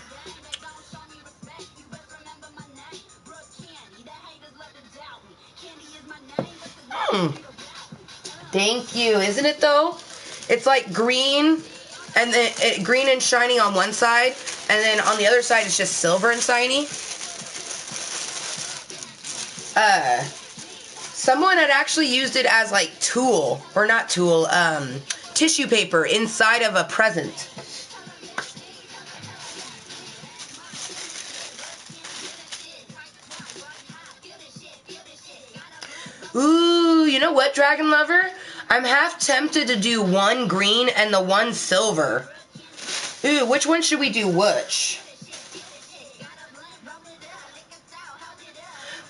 Thank you. Isn't it though? It's like green and then green and shiny on one side, and then on the other side it's just silver and shiny. Someone had actually used it as like tissue paper inside of a present. Ooh, you know what, Dragon Lover? I'm half tempted to do one green and the one silver. Ooh, which one should we do which?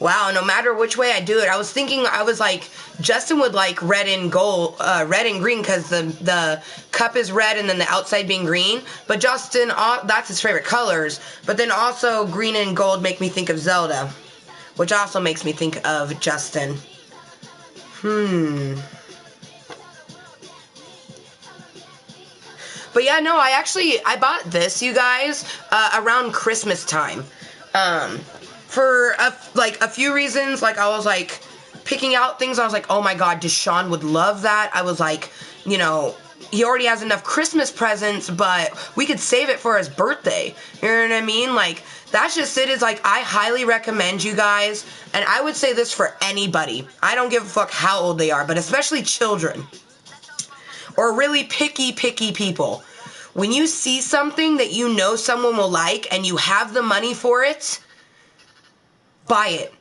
Wow, no matter which way I do it, I was thinking, I was like, Justin would like red and green because the cup is red and then the outside being green. But Justin, that's his favorite colors. But then also green and gold make me think of Zelda, which also makes me think of Justin. But yeah, no, I bought this, you guys, around Christmas time. For a few reasons. Like, I was like picking out things. I was like, oh my god, Deshaun would love that. I was like, you know, he already has enough Christmas presents, but we could save it for his birthday. You know what I mean? Like, that's just it. Is like, I highly recommend you guys, and I would say this for anybody. I don't give a fuck how old they are, but especially children. Or really picky people. When you see something that you know someone will like, and you have the money for it, buy it.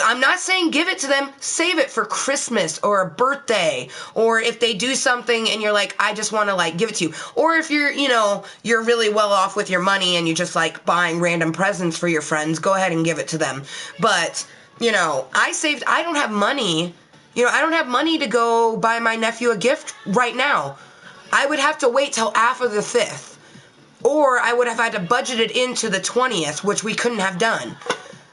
I'm not saying give it to them. Save it for Christmas or a birthday, or if they do something and you're like, I just want to like give it to you. Or if you're, you know, you're really well off with your money and you just like buying random presents for your friends, go ahead and give it to them. But, you know, I don't have money. You know, I don't have money to go buy my nephew a gift right now. I would have to wait till after the 5th. Or I would have had to budget it into the 20th, which we couldn't have done.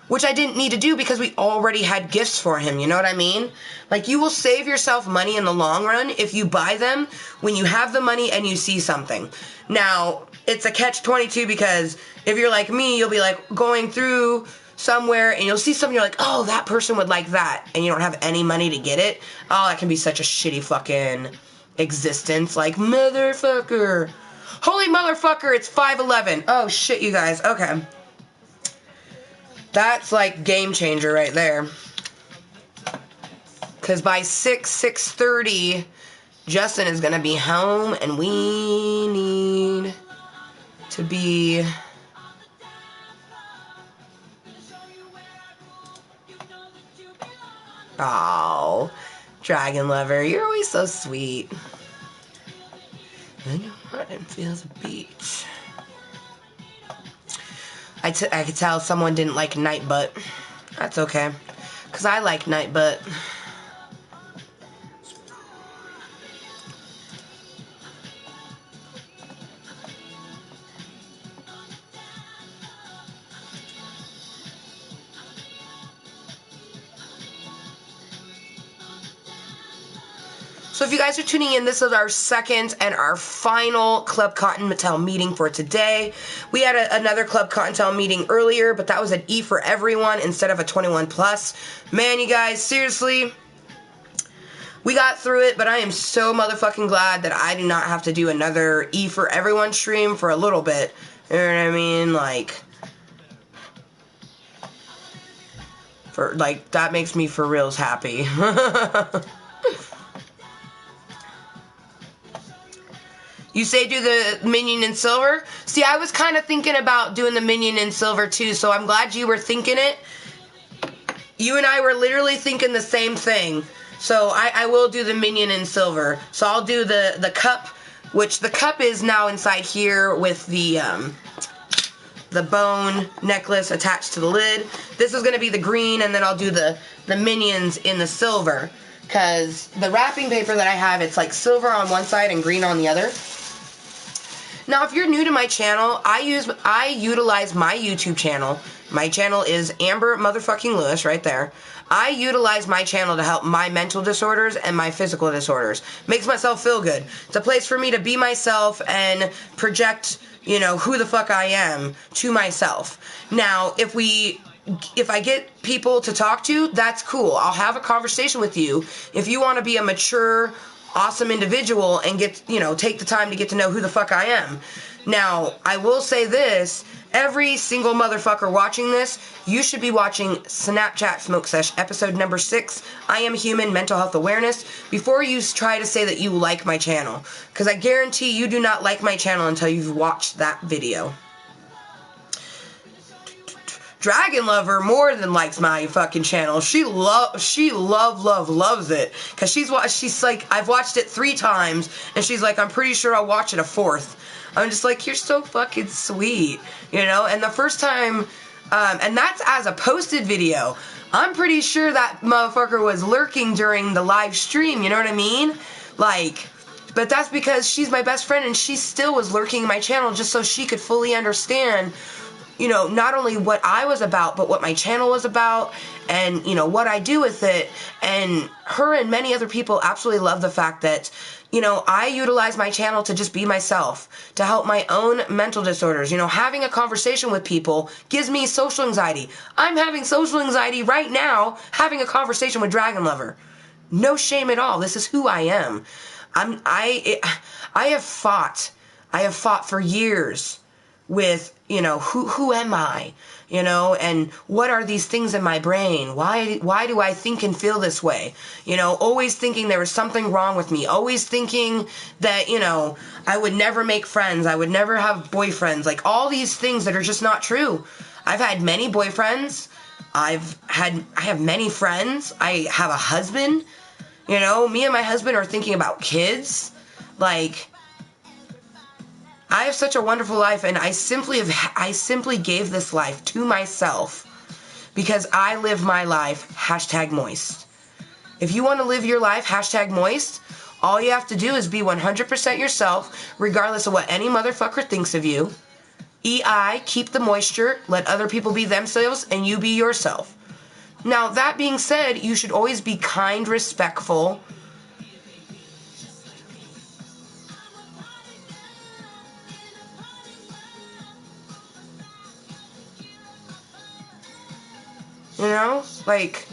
Which I didn't need to do because we already had gifts for him, you know what I mean? Like, you will save yourself money in the long run if you buy them when you have the money and you see something. Now, it's a catch-22 because if you're like me, you'll be like going through somewhere and you'll see something, you're like, oh, that person would like that, and you don't have any money to get it. Oh, that can be such a shitty fucking existence. Like, motherfucker. Holy motherfucker, it's 5:11. Oh, shit, you guys. Okay. That's like game changer right there. Because by 6:30, Justin is going to be home and we need to be... Oh, Dragon Lover, you're always so sweet. Then your heart feels a beach. I could tell someone didn't like night butt. That's okay. Because I like night butt. So if you guys are tuning in, this is our second and our final Klub Kottontale meeting for today. We had another Klub Kottontale meeting earlier, but that was an E for everyone instead of a 21+. Man, you guys, seriously, we got through it, but I am so motherfucking glad that I do not have to do another E for everyone stream for a little bit. You know what I mean? Like, that makes me for reals happy. You say do the minion in silver? See, I was kind of thinking about doing the minion in silver too, so I'm glad you were thinking it. You and I were literally thinking the same thing. So I will do the minion in silver. So I'll do the cup which the cup is now inside here with the bone necklace attached to the lid. This is going to be the green, and then I'll do the minions in the silver, because the wrapping paper that I have, it's like silver on one side and green on the other. Now, if you're new to my channel, I utilize my YouTube channel. My channel is Amber Motherfucking Lewis right there. I utilize my channel to help my mental disorders and my physical disorders. Makes myself feel good. It's a place for me to be myself and project, you know, who the fuck I am to myself. Now, if I get people to talk to, that's cool. I'll have a conversation with you. If you want to be a mature, awesome individual and take the time to get to know who the fuck I am. Now, I will say this, every single motherfucker watching this, you should be watching Snapchat Smoke Sesh, episode number 6, I Am Human, Mental Health Awareness, before you try to say that you like my channel. Because I guarantee you do not like my channel until you've watched that video. Dragon Lover more than likes my fucking channel. She loves it. Because she's like, I've watched it 3 times, and she's like, I'm pretty sure I'll watch it a 4th. I'm just like, you're so fucking sweet, you know? And the first time, and that's as a posted video. I'm pretty sure that motherfucker was lurking during the live stream, you know what I mean? Like, but that's because she's my best friend, and she still was lurking in my channel just so she could fully understand, you know, not only what I was about, but what my channel was about, and, you know, what I do with it. And her and many other people absolutely love the fact that, you know, I utilize my channel to just be myself, to help my own mental disorders. You know, having a conversation with people gives me social anxiety. I'm having social anxiety right now, having a conversation with Dragon Lover. No shame at all. This is who I am. I have fought for years with, you know, who am I? You know, and what are these things in my brain? Why do I think and feel this way? You know, always thinking there was something wrong with me. Always thinking that, you know, I would never make friends. I would never have boyfriends. Like, all these things that are just not true. I've had many boyfriends. I have many friends. I have a husband. You know, me and my husband are thinking about kids. Like, I have such a wonderful life, and I simply gave this life to myself because I live my life, #Mooiisstt. If you want to live your life, #Mooiisstt, all you have to do is be 100% yourself, regardless of what any motherfucker thinks of you. EI, keep the moisture, let other people be themselves, and you be yourself. Now, that being said, you should always be kind, respectful, you know, like,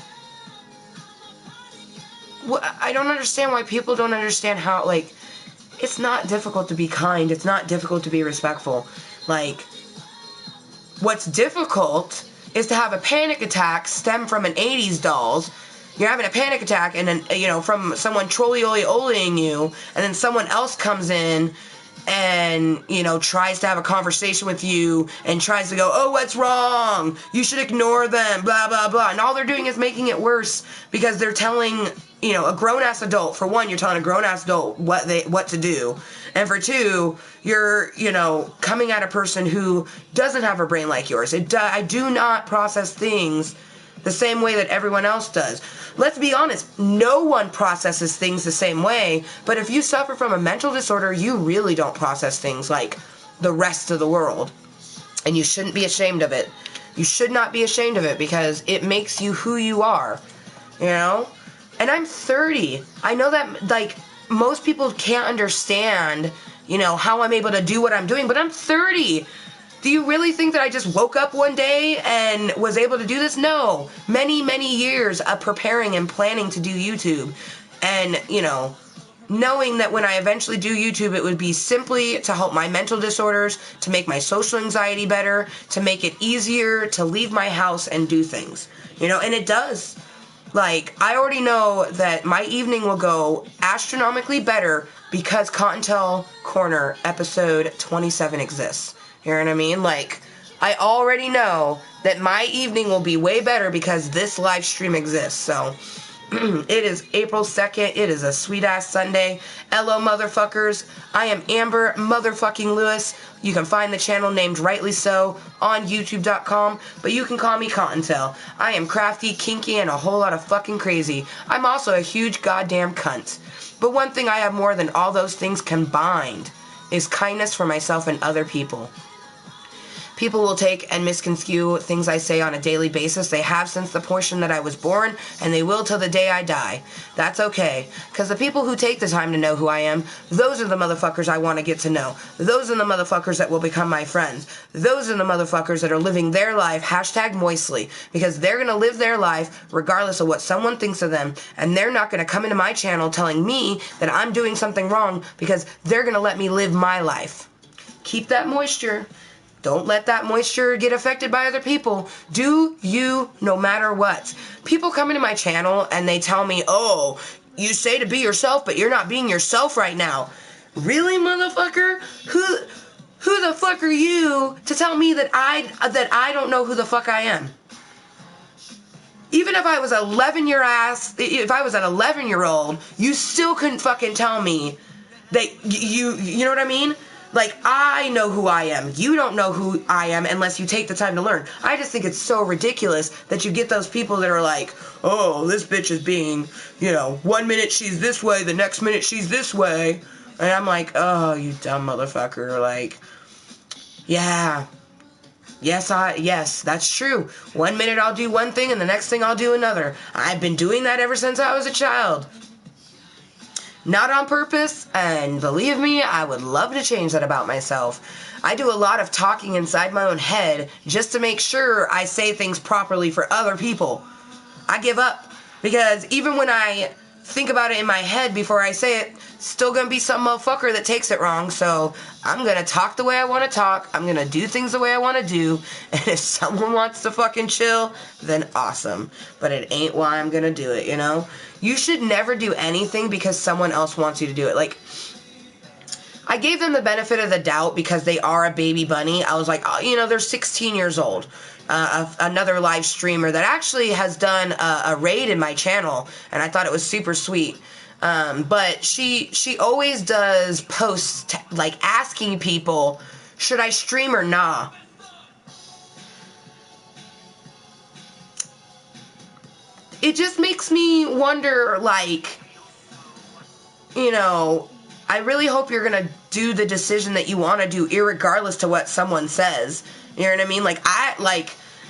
I don't understand why people don't understand how, like, it's not difficult to be kind, it's not difficult to be respectful. Like, what's difficult is to have a panic attack stem from an 80s dolls. You're having a panic attack, and then, you know, from someone trolly-oly-olying you, and then someone else comes in and, you know, tries to have a conversation with you and tries to go, oh, what's wrong? You should ignore them, blah, blah, blah. And all they're doing is making it worse because they're telling, you know, a grown-ass adult, for one, you're telling a grown-ass adult what to do. And for two, you're, you know, coming at a person who doesn't have a brain like yours. I do not process things the same way that everyone else does. Let's be honest, no one processes things the same way, but if you suffer from a mental disorder, you really don't process things like the rest of the world. And you shouldn't be ashamed of it. You should not be ashamed of it because it makes you who you are, you know? And I'm 30. I know that, like, most people can't understand, you know, how I'm able to do what I'm doing, but I'm 30. Do you really think that I just woke up one day and was able to do this? No. Many, many years of preparing and planning to do YouTube. And, you know, knowing that when I eventually do YouTube, it would be simply to help my mental disorders, to make my social anxiety better, to make it easier to leave my house and do things. You know, and it does. Like, I already know that my evening will go astronomically better because Kottontale Korner episode 27 exists. You know what I mean? Like, I already know that my evening will be way better because this live stream exists. So, It is April 2nd. It is a sweet-ass Sunday. Ello Motherfuckers. I am Amber motherfucking Lewis. You can find the channel named Rightly So on YouTube.com, but you can call me Kottontale. I am crafty, kinky, and a whole lot of fucking crazy. I'm also a huge goddamn cunt. But one thing I have more than all those things combined is kindness for myself and other people. People will take and misconstrue things I say on a daily basis. They have since the portion that I was born, and they will till the day I die. That's okay, because the people who take the time to know who I am, those are the motherfuckers I want to get to know. Those are the motherfuckers that will become my friends. Those are the motherfuckers that are living their life, #Moiissly, because they're going to live their life regardless of what someone thinks of them, and they're not going to come into my channel telling me that I'm doing something wrong because they're going to let me live my life. Keep that moisture. Don't let that moisture get affected by other people. Do you no matter what. People come into my channel and they tell me, oh, you say to be yourself, but you're not being yourself right now. Really, motherfucker? Who the fuck are you to tell me that I don't know who the fuck I am? Even if I was an 11-year-old, you still couldn't fucking tell me that you know what I mean? Like, I know who I am. You don't know who I am unless you take the time to learn. I just think it's so ridiculous that you get those people that are like, oh, this bitch is being, 1 minute she's this way, the next minute she's this way. And I'm like, oh, you dumb motherfucker. Like, yeah. Yes, that's true. 1 minute I'll do one thing and the next thing I'll do another. I've been doing that ever since I was a child. Not on purpose, and believe me, I would love to change that about myself. I do a lot of talking inside my own head just to make sure I say things properly for other people. I give up, because even when I think about it in my head before I say it, still gonna be some motherfucker that takes it wrong, so I'm gonna talk the way I wanna talk, I'm gonna do things the way I wanna do, and if someone wants to fucking chill, then awesome. But it ain't why I'm gonna do it, You should never do anything because someone else wants you to do it. Like, I gave them the benefit of the doubt because they are a baby bunny. I was like, oh, they're 16 years old. Another live streamer that actually has done a raid in my channel, and I thought it was super sweet. But she always does posts like asking people, should I stream or nah? It just makes me wonder, like, I really hope you're gonna do the decision that you want to do irregardless to what someone says. You know what I mean?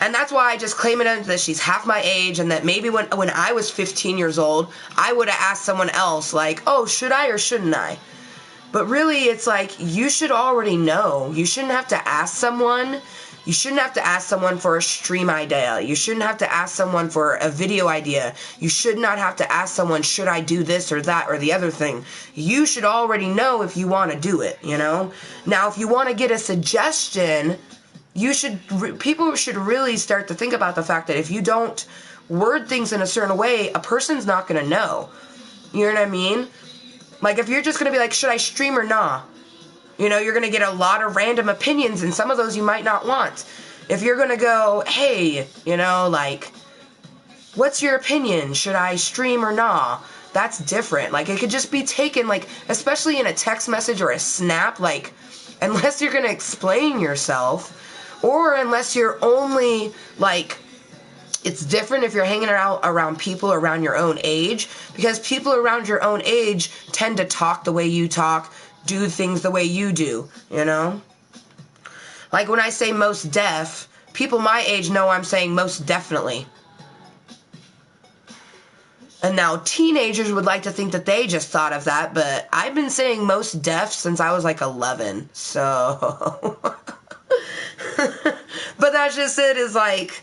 And that's why I just claim it that she's half my age, and that maybe when I was 15 years old, I would have asked someone else, like, oh, should I or shouldn't I? But really, it's like, you should already know. You shouldn't have to ask someone. You shouldn't have to ask someone for a stream idea. You shouldn't have to ask someone for a video idea. You should not have to ask someone, should I do this or that or the other thing? You should already know if you want to do it, Now, if you want to get a suggestion, people should really start to think about the fact that if you don't word things in a certain way, a person's not going to know. You know what I mean? Like, if you're just going to be like, should I stream or nah? You're going to get a lot of random opinions, and some of those you might not want. If you're going to go, hey, what's your opinion? Should I stream or nah? That's different. Like, it could just be taken, like, especially in a text message or a snap, like, unless you're going to explain yourself, or unless you're only, like, it's different if you're hanging around people around your own age, because people around your own age tend to talk the way you talk, do things the way you do, Like when I say most deaf, people my age know I'm saying most definitely. And now teenagers would like to think that they just thought of that, but I've been saying most deaf since I was like 11, so... But that's just it, is like,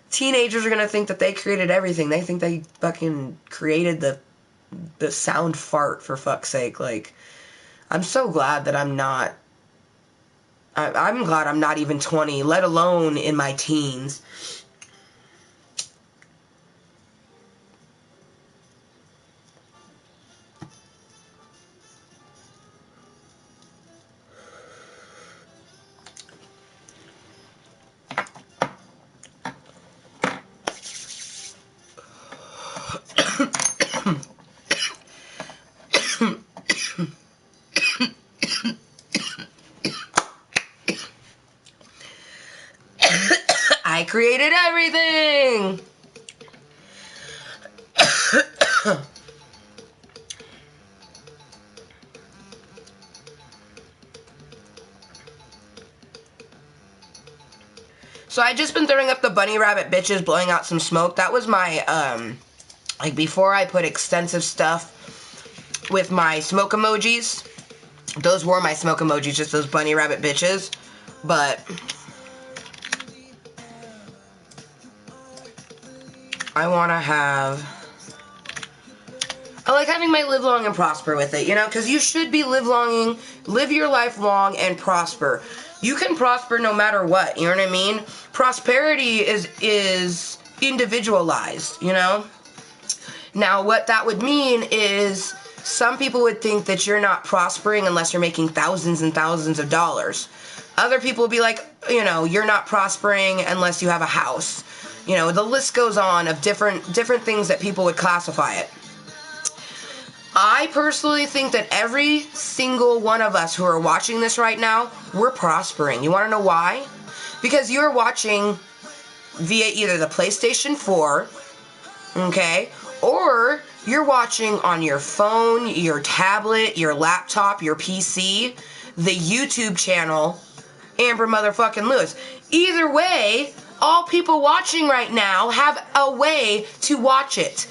teenagers are going to think that they created everything. They think they fucking created the sound fart, for fuck's sake. Like, I'm so glad that I'm not even 20, let alone in my teens. created everything. So I just been throwing up the bunny rabbit bitches, blowing out some smoke. That was my, like before I put extensive stuff with my smoke emojis. Those were my smoke emojis, just those bunny rabbit bitches. But I want to have... I like having my live long and prosper with it, you know? Because you should be live your life long and prosper. You can prosper no matter what, you know what I mean? Prosperity is individualized, you know? Now, what that would mean is some people would think that you're not prospering unless you're making thousands and thousands of dollars. Other people would be like, you know, you're not prospering unless you have a house. You know, the list goes on of different things that people would classify it. I personally think that every single one of us who are watching this right now, we're prospering. You want to know why? Because you're watching via either the PlayStation 4, okay, or you're watching on your phone, your tablet, your laptop, your PC, the YouTube channel, Amber Motherfucking Lewis. Either way, all people watching right now have a way to watch it.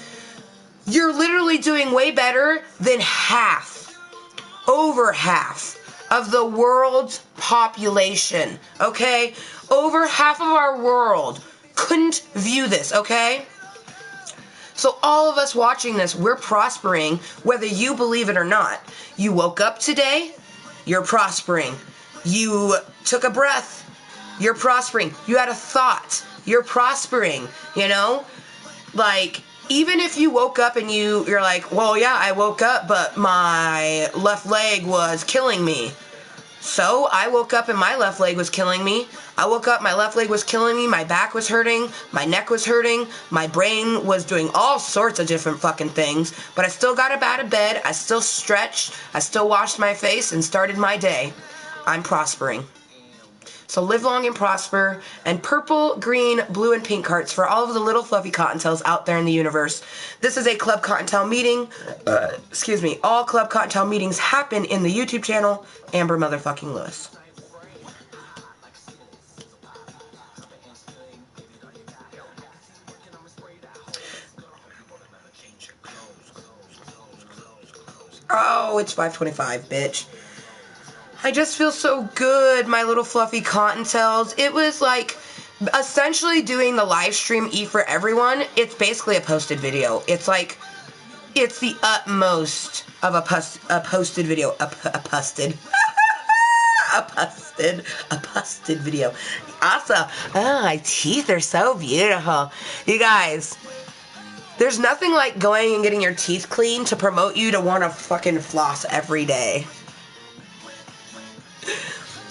You're literally doing way better than over half of the world's population, okay? Over half of our world couldn't view this, okay? So all of us watching this, we're prospering, whether you believe it or not. You woke up today, you're prospering. You took a breath, you're prospering. You had a thought, you're prospering, you know? Like, even if you woke up and you're like, well, yeah, I woke up, but my left leg was killing me. So I woke up and my left leg was killing me. I woke up, my left leg was killing me, my back was hurting, my neck was hurting, my brain was doing all sorts of different fucking things, but I still got up out of bed, I still stretched, I still washed my face and started my day. I'm prospering. So live long and prosper, and purple, green, blue, and pink hearts for all of the little fluffy cottontails out there in the universe. This is a Klub Kottontale meeting. Excuse me. All Klub Kottontale meetings happen in the YouTube channel, Amber Motherfucking Lewis. Oh, it's 5:25, bitch. I just feel so good, my little fluffy cottontails. It was like essentially doing the live stream E for everyone. It's basically a posted video. It's like, it's the utmost of a posted video. A posted video. Awesome. Oh, my teeth are so beautiful. You guys, there's nothing like going and getting your teeth cleaned to promote you to want to fucking floss every day.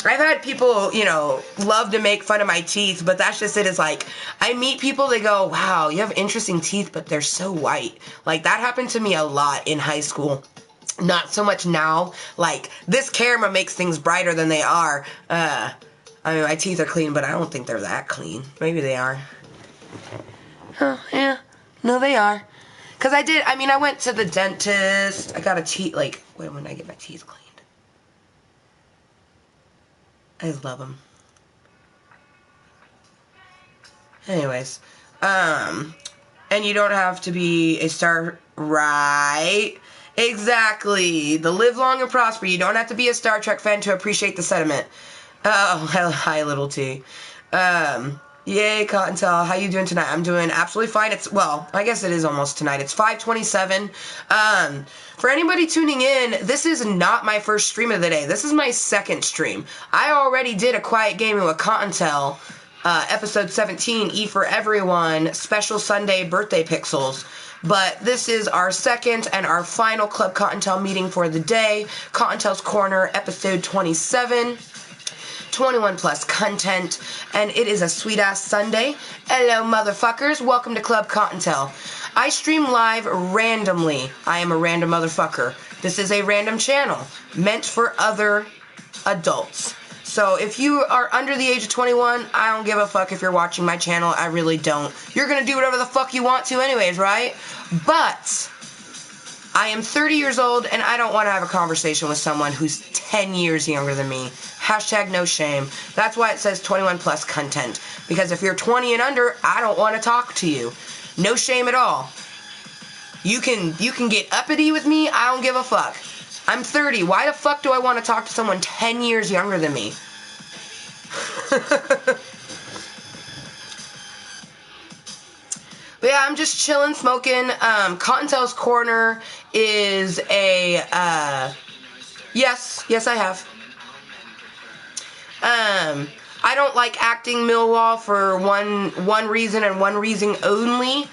I've had people, you know, love to make fun of my teeth, but that's just it. It's like, I meet people, they go, wow, you have interesting teeth, but they're so white. Like, that happened to me a lot in high school. Not so much now. Like, this camera makes things brighter than they are. I mean, my teeth are clean, but I don't think they're that clean. Maybe they are. Oh, yeah. No, they are. Because I went to the dentist. I got a teeth, like, when did I get my teeth cleaned? I just love them. Anyways, and you don't have to be a star, right? Exactly. The live long and prosper. You don't have to be a Star Trek fan to appreciate the sentiment. Oh, hi, little T. Yay, Kottontale. How you doing tonight? I'm doing absolutely fine. Well, I guess it is almost tonight. It's 5:27. For anybody tuning in, this is not my first stream of the day. This is my second stream. I already did a Quiet Gaming with Kottontale, episode 17, E for Everyone, special Sunday birthday pixels. But this is our second and our final Klub Kottontale meeting for the day. Kottontale's Korner, episode 27. 21+Cuntent, and it is a sweet-ass Sunday. Hello, motherfuckers. Welcome to Klub Kottontale. I stream live randomly. I am a random motherfucker. This is a random channel meant for other adults. So if you are under the age of 21, I don't give a fuck if you're watching my channel. I really don't. You're gonna do whatever the fuck you want to anyways, right? But I am 30 years old, and I don't want to have a conversation with someone who's 10 years younger than me. Hashtag no shame. That's why it says 21+Cuntent. Because if you're 20 and under, I don't want to talk to you. No shame at all. You can get uppity with me, I don't give a fuck. I'm 30. Why the fuck do I want to talk to someone 10 years younger than me? But yeah, I'm just chilling, smoking. Kottontale's Korner is a, yes, I have. I don't like acting Millwall for one reason and one reason only.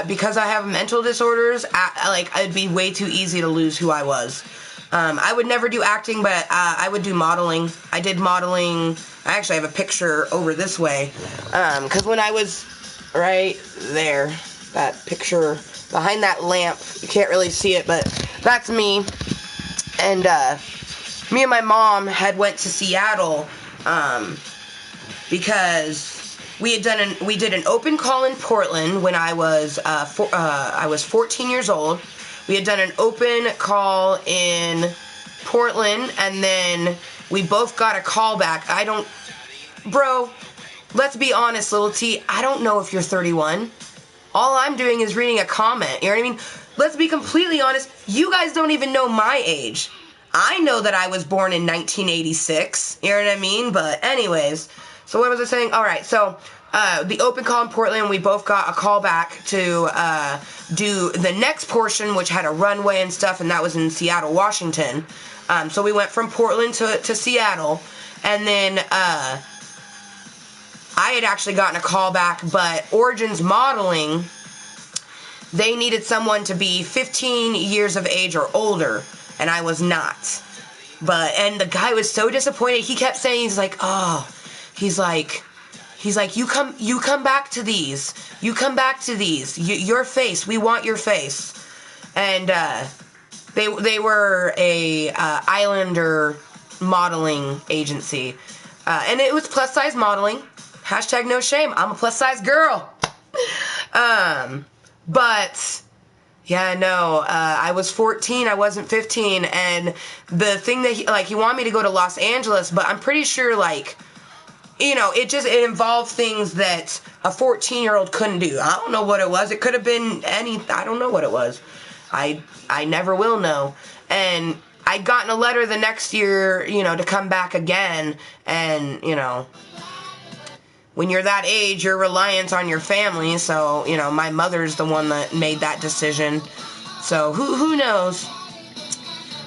Because I have mental disorders, it'd be way too easy to lose who I was. I would never do acting, but I would do modeling. I did modeling. I actually have a picture over this way. Because when I was right there, that picture behind that lamp, you can't really see it, but that's me. And me and my mom had went to Seattle because we did an open call in Portland when I was 14 years old. We had done an open call in Portland, and then we both got a call back. Bro, let's be honest, little T, I don't know if you're 31. All I'm doing is reading a comment, you know what I mean? Let's be completely honest, you guys don't even know my age. I know that I was born in 1986, you know what I mean? But anyways, so what was I saying? Alright, so the open call in Portland, we both got a call back to do the next portion, which had a runway and stuff, and that was in Seattle, Washington. So we went from Portland to Seattle, and then I had actually gotten a call back, but Origins Modeling, they needed someone to be 15 years of age or older, and I was not. And the guy was so disappointed. He kept saying, he's like, you come back to these. You come back to these. Your face. We want your face. And they were a Islander modeling agency, and it was plus size modeling. Hashtag no shame. I'm a plus size girl. But yeah, no. I was 14. I wasn't 15, and the thing that he wanted me to go to Los Angeles, but I'm pretty sure you know, it involved things that a 14-year-old couldn't do. I don't know what it was. It could have been I don't know what it was. I never will know. And I'd gotten a letter the next year, you know, to come back again. And, you know, when you're that age, you're reliant on your family. So, you know, my mother's the one that made that decision. So, who knows?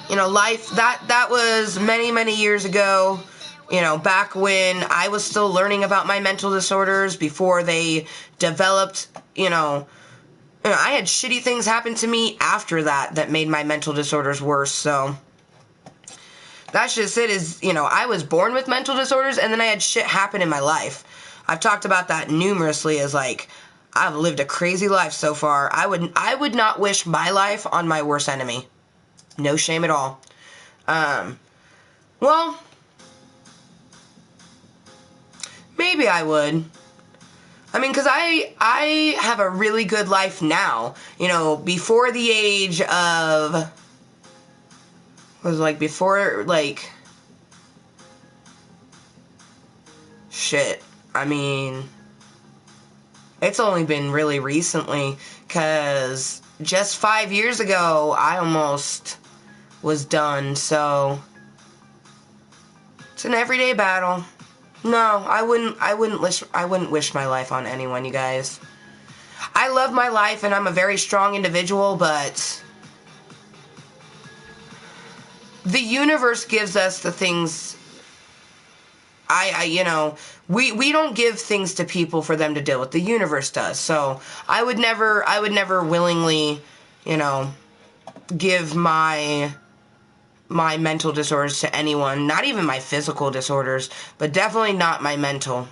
You know, life, that was many, many years ago. You know, back when I was still learning about my mental disorders, before they developed, you know, I had shitty things happen to me after that made my mental disorders worse. So that's just it. Is, you know, I was born with mental disorders, and then I had shit happen in my life. I've talked about that numerously, as I've lived a crazy life so far. I would not wish my life on my worst enemy. No shame at all. Well, maybe I would. I mean, because I have a really good life now. You know, before the age of... Shit. I mean, it's only been really recently, because just 5 years ago, I almost was done, so... It's an everyday battle. No, I wouldn't wish my life on anyone, you guys. I love my life, and I'm a very strong individual, but the universe gives us the things. You know, we don't give things to people for them to deal with. The universe does. So I would never willingly, you know, give my mental disorders to anyone. Not even my physical disorders, but definitely not my mental.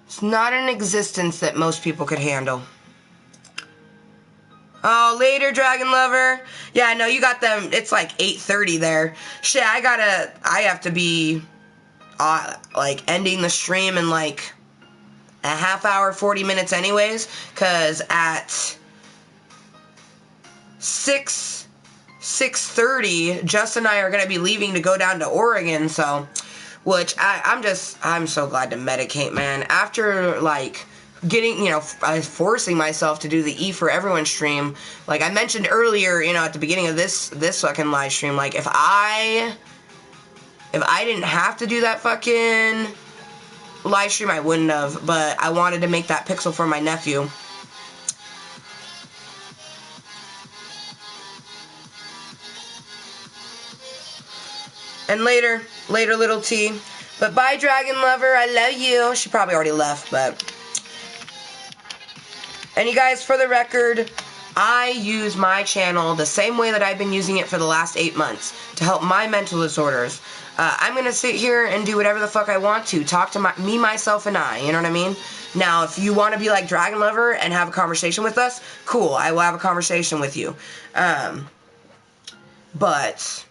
It's not an existence that most people could handle. Oh, later, Dragon Lover. Yeah, no, you got them. It's like 8:30 there. Shit, I have to be, like, ending the stream in, like, a half hour, 40 minutes anyways. Because at 6:30, Justin and I are going to be leaving to go down to Oregon, so, which I'm so glad to medicate, man. After, like, getting, forcing myself to do the E for Everyone stream, like I mentioned earlier, at the beginning of this fucking live stream, like, if I didn't have to do that fucking live stream, I wouldn't have, but I wanted to make that pixel for my nephew. And later, little T. But bye, Dragon Lover, I love you. She probably already left, but... And you guys, for the record, I use my channel the same way that I've been using it for the last 8 months to help my mental disorders. I'm going to sit here and do whatever the fuck I want to. Talk to me, myself, and I. You know what I mean? Now, if you want to be like Dragon Lover and have a conversation with us, cool. I will have a conversation with you. But...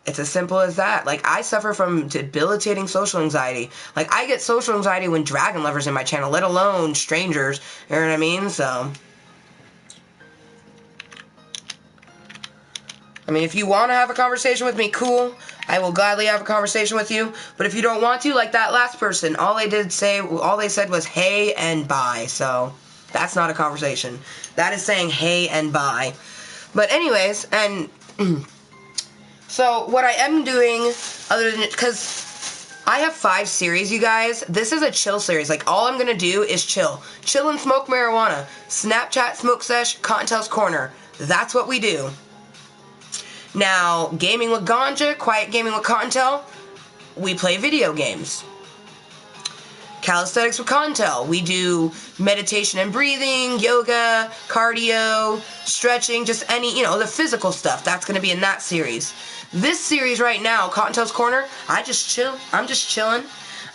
it's as simple as that. Like, I suffer from debilitating social anxiety. Like, I get social anxiety when Dragon Lover's in my channel, let alone strangers. You know what I mean? So, I mean, if you want to have a conversation with me, cool. I will gladly have a conversation with you. But if you don't want to, like that last person, all they said was hey and bye. So, that's not a conversation. That is saying hey and bye. But anyways, and... so, what I am doing, other than, because I have 5 series, you guys. This is a chill series. Like, all I'm going to do is chill. Chill and smoke marijuana. Snapchat smoke sesh, Kottontale's Korner. That's what we do. Now, gaming with Ganja, quiet gaming with Kottontale, we play video games. Calisthenics with Kottontale, we do meditation and breathing, yoga, cardio, stretching, just any, the physical stuff. That's going to be in that series. This series right now, Kottontale's Korner, I just chill. I'm just chilling.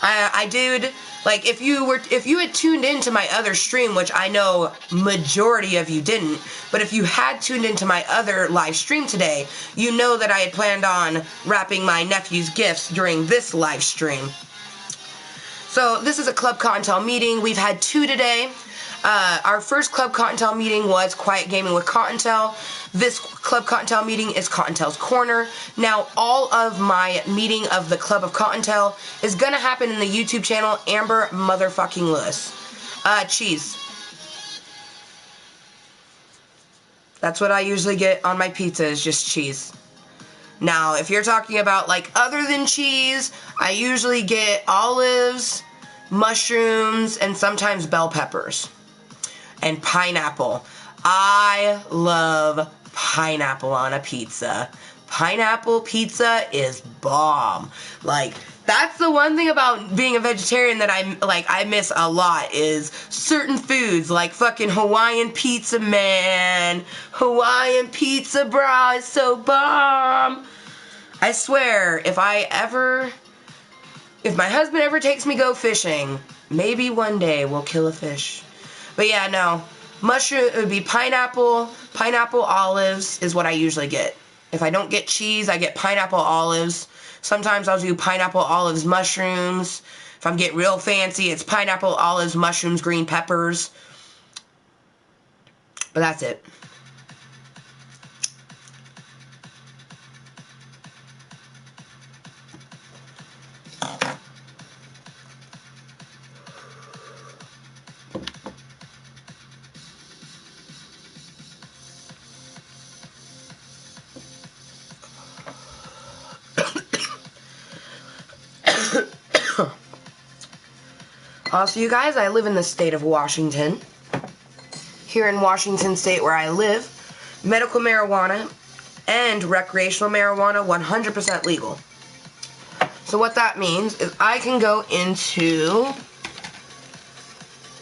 I did, like, if you had tuned into my other stream, which I know majority of you didn't, but if you had tuned into my other live stream today, you know that I had planned on wrapping my nephew's gifts during this live stream. So, this is a Klub Kottontale meeting. We've had 2 today. Our first Klub Kottontale meeting was Quiet Gaming with Kottontale. This Klub Kottontale meeting is Kottontale's Korner. Now, all of my meeting of the Klub of Kottontale is going to happen in the YouTube channel Amber Motherfucking Lewis. Cheese. That's what I usually get on my pizza, is just cheese. Now, if you're talking about, like, other than cheese, I usually get olives, mushrooms, and sometimes bell peppers. And pineapple. I love pineapple on a pizza. Pineapple pizza is bomb. Like, that's the one thing about being a vegetarian that I miss a lot, is certain foods, like fucking Hawaiian pizza, man. Hawaiian pizza, bro, is so bomb. I swear, if my husband ever takes me go fishing, maybe one day we'll kill a fish. But yeah, no. Mushroom, it would be pineapple olives is what I usually get. If I don't get cheese, I get pineapple olives. Sometimes I'll do pineapple olives mushrooms. If I'm getting real fancy, it's pineapple olives mushrooms green peppers. But that's it. Also, you guys, I live in the state of Washington. Here in Washington State, where I live, medical marijuana and recreational marijuana 100% legal. So what that means is I can go into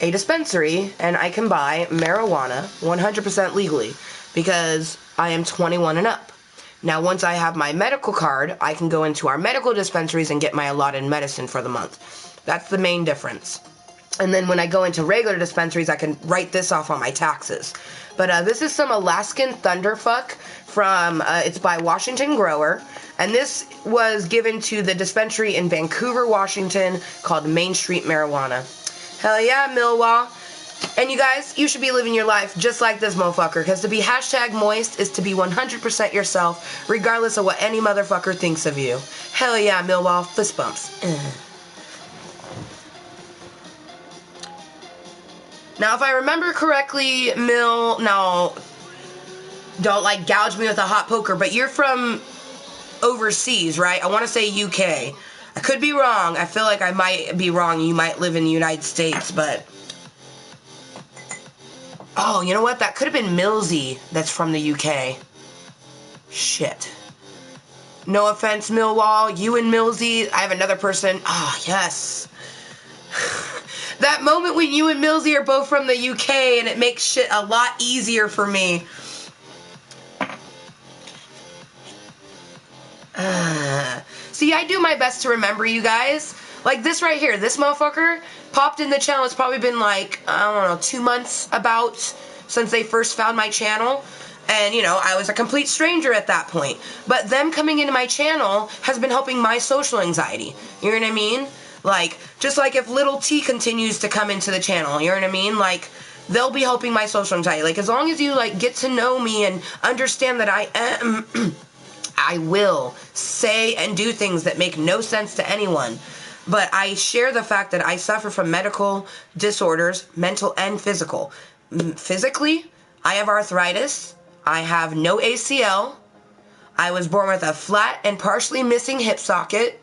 a dispensary and I can buy marijuana 100% legally because I am 21 and up. Now, once I have my medical card, I can go into our medical dispensaries and get my allotted medicine for the month. That's the main difference. And then when I go into regular dispensaries, I can write this off on my taxes. But this is some Alaskan Thunderfuck from, it's by Washington Grower. And this was given to the dispensary in Vancouver, Washington, called Main Street Marijuana. Hell yeah, Millwall. And you guys, you should be living your life just like this motherfucker. Because to be #Mooiisstt is to be 100% yourself, regardless of what any motherfucker thinks of you. Hell yeah, Millwall. Fist bumps. Now, if I remember correctly, now, don't, like, gouge me with a hot poker, but you're from overseas, right? I want to say UK. I could be wrong. I feel like I might be wrong. You might live in the United States, but... Oh, you know what? That could have been Millsy that's from the UK. Shit. No offense, Millwall. You and Millsy. I have another person. Ah, oh, yes. That moment when you and Millsy are both from the UK and it makes shit a lot easier for me. See, I do my best to remember you guys. Like this right here, this motherfucker popped in the channel. It's probably been like, I don't know, 2 months about since they first found my channel. And, you know, I was a complete stranger at that point. But them coming into my channel has been helping my social anxiety. You know what I mean? Like, just like if Little T continues to come into the channel, you know what I mean? Like, they'll be helping my social anxiety. Like, as long as you, like, get to know me and understand that I am, I will say and do things that make no sense to anyone. But I share the fact that I suffer from medical disorders, mental and physical. Physically, I have arthritis. I have no ACL. I was born with a flat and partially missing hip socket.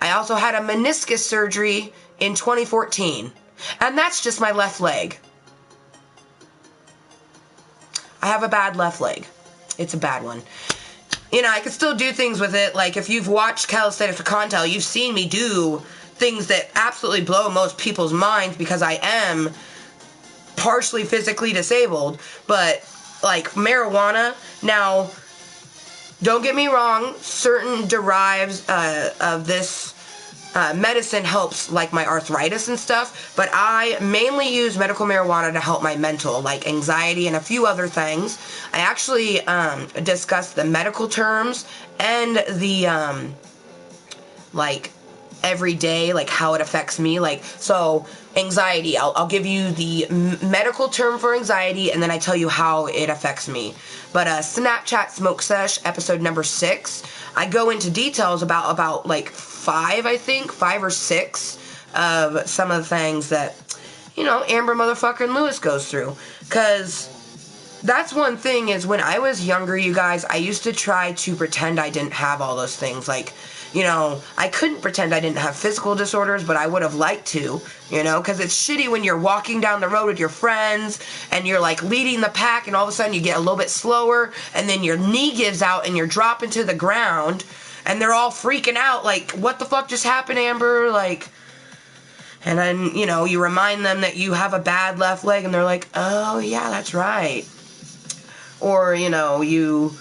I also had a meniscus surgery in 2014. And that's just my left leg. I have a bad left leg. It's a bad one. You know, I can still do things with it. Like, if you've watched Klub Kottontale, you've seen me do things that absolutely blow most people's minds because I am partially physically disabled. But, like, marijuana, now... Don't get me wrong, certain derives of this medicine helps, like, my arthritis and stuff, but I mainly use medical marijuana to help my mental, like anxiety and a few other things. I actually discussed the medical terms and the, like, everyday, like, how it affects me. Like, so, anxiety, I'll give you the medical term for anxiety, and then I tell you how it affects me. But Snapchat Smoke Sesh, episode number 6, I go into details about like 5 or 6 of some of the things that, you know, Amber motherfucking Lewis goes through. Because that's one thing is when I was younger, you guys, I used to try to pretend I didn't have all those things. Like, you know, I couldn't pretend I didn't have physical disorders, but I would have liked to, you know, because it's shitty when you're walking down the road with your friends and you're, like, leading the pack and all of a sudden you get a little bit slower and then your knee gives out and you're dropping to the ground and they're all freaking out, like, what the fuck just happened, Amber? Like, and then, you know, you remind them that you have a bad left leg and they're like, oh, yeah, that's right. Or, you know, you...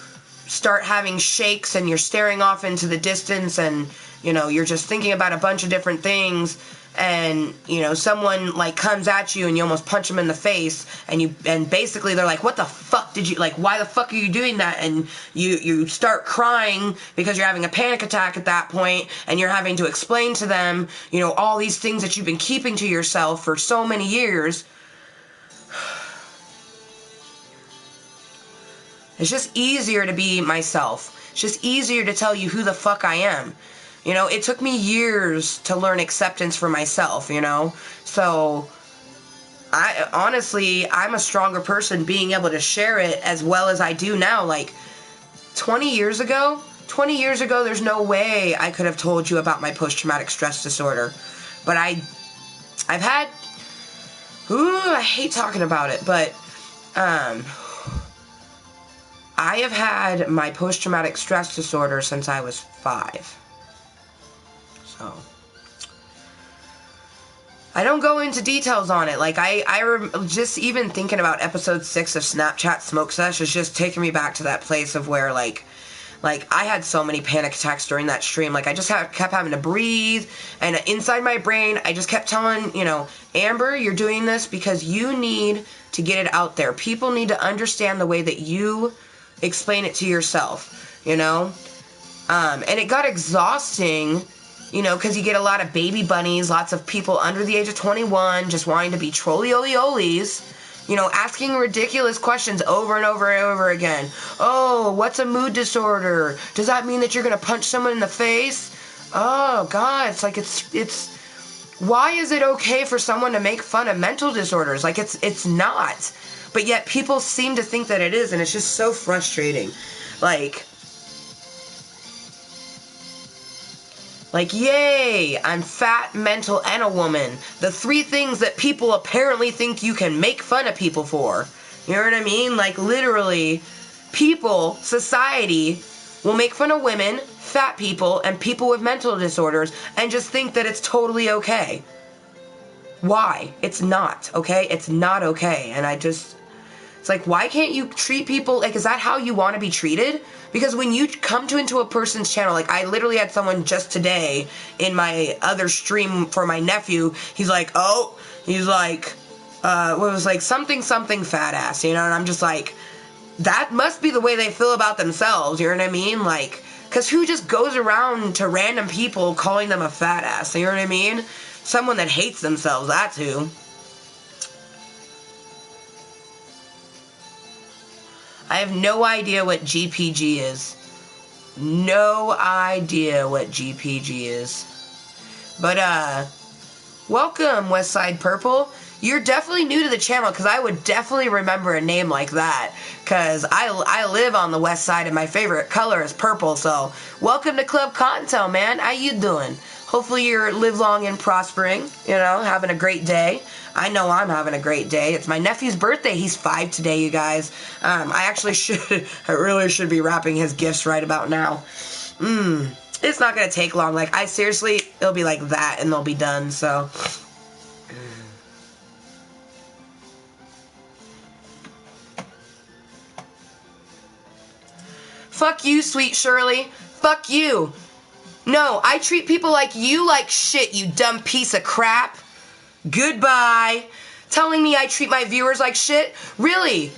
start having shakes and you're staring off into the distance and, you know, you're just thinking about a bunch of different things and, you know, someone, like, comes at you and you almost punch them in the face and basically they're like, what the fuck did you, like, why the fuck are you doing that? And you start crying because you're having a panic attack at that point and you're having to explain to them, you know, all these things that you've been keeping to yourself for so many years. It's just easier to be myself. It's just easier to tell you who the fuck I am. You know, it took me years to learn acceptance for myself, you know? So, I'm a stronger person being able to share it as well as I do now. Like, 20 years ago, there's no way I could have told you about my post-traumatic stress disorder. But I've had, I hate talking about it, but, I have had my post-traumatic stress disorder since I was 5. So, I don't go into details on it. Like, just even thinking about episode 6 of Snapchat Smoke Sesh is just taking me back to that place of where, like, Like, I had so many panic attacks during that stream. Like, I just kept having to breathe, and inside my brain, I just kept telling, you know, Amber, you're doing this because you need to get it out there. People need to understand the way that you explain it to yourself, you know? And it got exhausting, you know, because you get a lot of baby bunnies, lots of people under the age of 21 just wanting to be trolly-oli-olies, you know, asking ridiculous questions over and over and over again. Oh, what's a mood disorder? Does that mean that you're going to punch someone in the face? Oh, God, it's like it's why is it okay for someone to make fun of mental disorders? Like, it's not. But yet people seem to think that it is, and it's just so frustrating. Like, yay, I'm fat, mental, and a woman. The 3 things that people apparently think you can make fun of people for. You know what I mean? Like, literally, people, society, will make fun of women, fat people, and people with mental disorders, and just think that it's totally okay. Why? It's not, okay? It's not okay. And it's like, why can't you treat people, like, is that how you want to be treated? Because when you come into a person's channel, like, I literally had someone just today in my other stream for my nephew, he's like, something fat ass, you know, and I'm just like, that must be the way they feel about themselves, you know what I mean? Like, because who just goes around to random people calling them a fat ass, you know what I mean? Someone that hates themselves, that's who. I have no idea what GPG is. No idea what GPG is. But, welcome, Westside Purple. You're definitely new to the channel, because I would definitely remember a name like that. Because I live on the west side, and my favorite color is purple. So, welcome to Klub Kottontale, man. How you doing? Hopefully you're live long and prospering, you know, having a great day. I know I'm having a great day. It's my nephew's birthday. He's 5 today, you guys. I really should be wrapping his gifts right about now. It's not going to take long. Like, it'll be like that and they'll be done, so. Fuck you, sweet Shirley. Fuck you. No, I treat people like you like shit, you dumb piece of crap. Goodbye. Telling me I treat my viewers like shit? Really?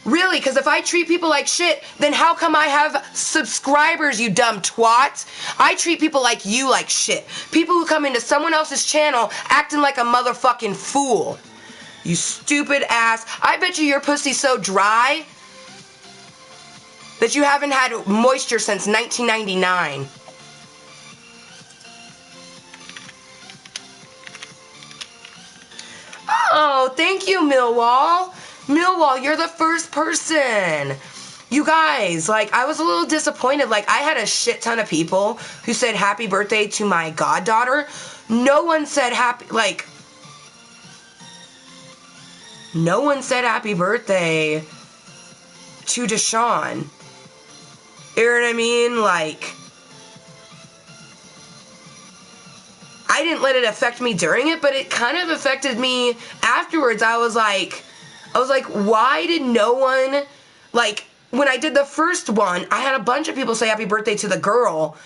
Really? Because if I treat people like shit, then how come I have subscribers, you dumb twat? I treat people like you like shit. People who come into someone else's channel acting like a motherfucking fool. You stupid ass. I bet you your pussy's so dry that you haven't had moisture since 1999. Oh, thank you, Millwall. Millwall, you're the first person. You guys, like, I was a little disappointed. Like, I had a shit ton of people who said happy birthday to my goddaughter. No one said no one said happy birthday to Deshaun. You know what I mean? Like, I didn't let it affect me during it, but it kind of affected me afterwards. I was like, why did no one, like, when I did the first one, I had a bunch of people say happy birthday to the girl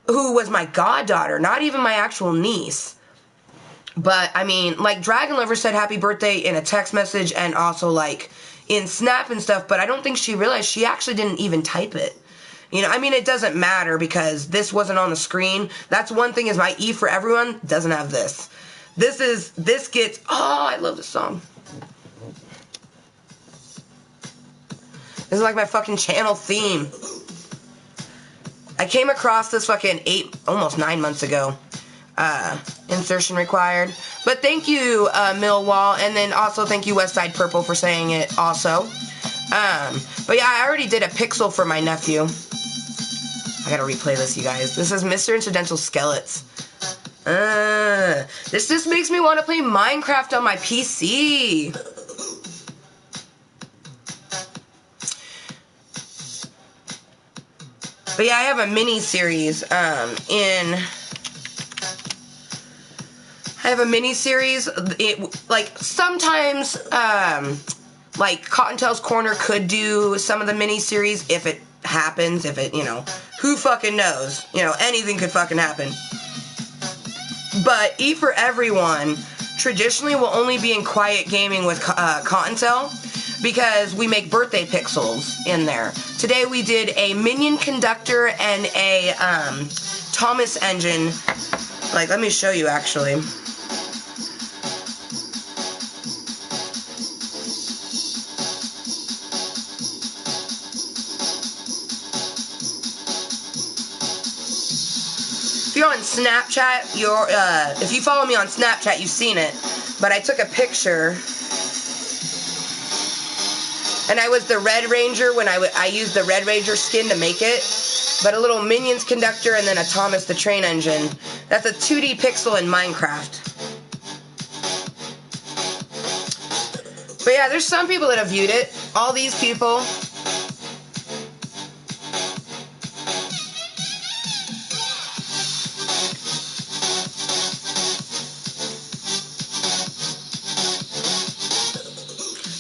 who was my goddaughter, not even my actual niece. But, I mean, like, Dragon Lover said happy birthday in a text message and also, like, in Snap and stuff, but I don't think she realized she actually didn't even type it. You know, I mean, it doesn't matter because this wasn't on the screen. That's one thing is my E for everyone doesn't have this. This gets, oh, I love this song. This is like my fucking channel theme. I came across this fucking almost 9 months ago. Insertion required. But thank you, Millwall, and then also thank you, Westside Purple, for saying it also. But yeah, I already did a pixel for my nephew. I gotta replay this, you guys. This is Mr. Incidental Skelets. This just makes me want to play Minecraft on my PC. But yeah, I have a mini-series, like, sometimes, like, Kottontale's Corner could do some of the mini-series if it happens, if it, who fucking knows? Anything could fucking happen. But E for Everyone traditionally will only be in quiet gaming with Kottontale because we make birthday pixels in there. Today we did a minion conductor and a Thomas engine. Like, let me show you actually. If you're on Snapchat, if you follow me on Snapchat, you've seen it. But I took a picture, and I was the Red Ranger when I used the Red Ranger skin to make it. But a little Minions conductor and then a Thomas the Train engine. That's a 2D pixel in Minecraft. But yeah, there's some people that have viewed it. All these people.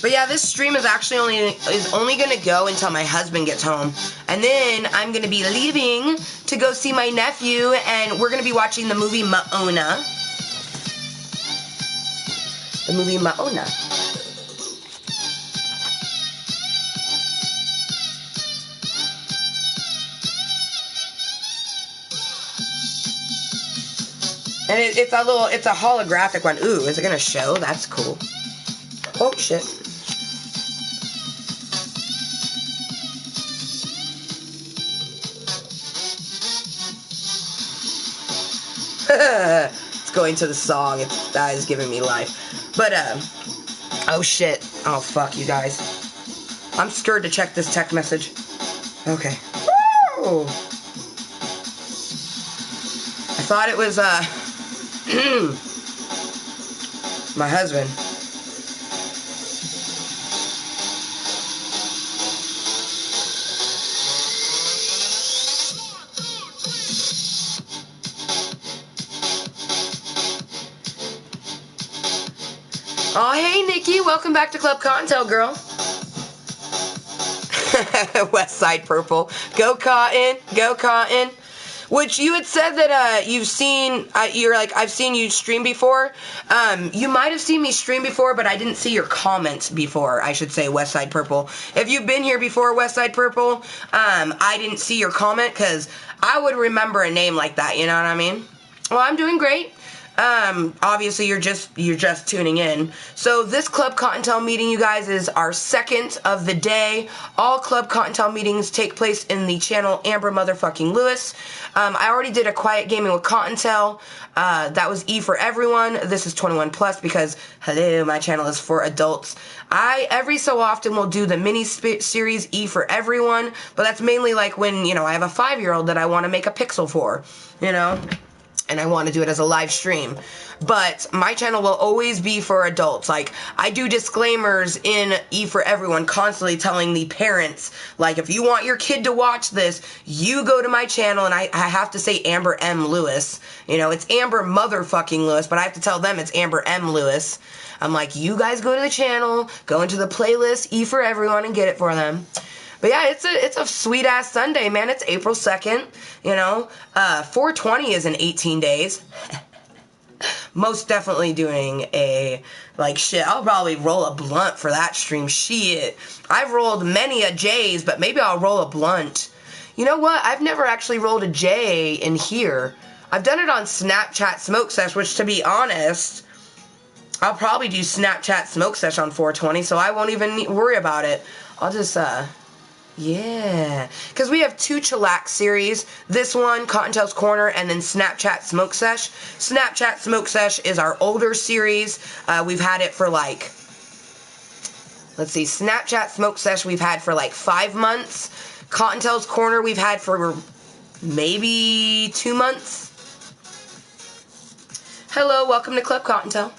But yeah, this stream is actually only going to go until my husband gets home. And then I'm going to be leaving to go see my nephew, and we're going to be watching the movie Moana. The movie Moana. And it's a holographic one. Ooh, is it going to show? That's cool. Oh, shit. It's going to the song. That is giving me life. But, oh shit. Oh fuck, you guys. I'm scared to check this text message. Okay. Woo! I thought it was, my husband. Oh, hey, Nikki. Welcome back to Klub Kottontale, girl. West Side Purple. Go Cotton. Go Cotton. Which you had said that you've seen, you're like, I've seen you stream before. You might have seen me stream before, but I didn't see your comments before, I should say, West Side Purple. If you've been here before, West Side Purple, I didn't see your comment because I would remember a name like that, you know what I mean? Well, I'm doing great. Obviously you're just tuning in. So this Klub Kottontale meeting, you guys, is our second of the day. All Klub Kottontale meetings take place in the channel Amber Motherfucking Lewis. I already did a quiet gaming with Kottontale. That was E for Everyone. This is 21 plus because, hello, my channel is for adults. I every so often will do the mini series E for Everyone, but that's mainly like when, I have a 5-year-old that I want to make a pixel for, and I want to do it as a live stream. But my channel will always be for adults. Like, I do disclaimers in E for Everyone, constantly telling the parents, like, if you want your kid to watch this, you go to my channel, and I have to say Amber M. Lewis. It's Amber Motherfucking Lewis, but I have to tell them it's Amber M. Lewis. I'm like, you guys go to the channel, go into the playlist, E for Everyone, and get it for them. But yeah, it's a sweet ass Sunday, man. It's April 2nd, 420 is in 18 days. Most definitely doing shit. I'll probably roll a blunt for that stream. Shit. I've rolled many a J's, but maybe I'll roll a blunt. You know what? I've never actually rolled a J in here. I've done it on Snapchat Smoke Sesh, which, to be honest, I'll probably do Snapchat Smoke Sesh on 420, so I won't even worry about it. I'll just, yeah, because we have 2 chillax series. This one, Kottontale's Korner, and then Snapchat Smoke Sesh. Snapchat Smoke Sesh is our older series. We've had it for let's see, Snapchat Smoke Sesh we've had for 5 months. Kottontale's Korner we've had for maybe 2 months. Hello, welcome to Klub Kottontale.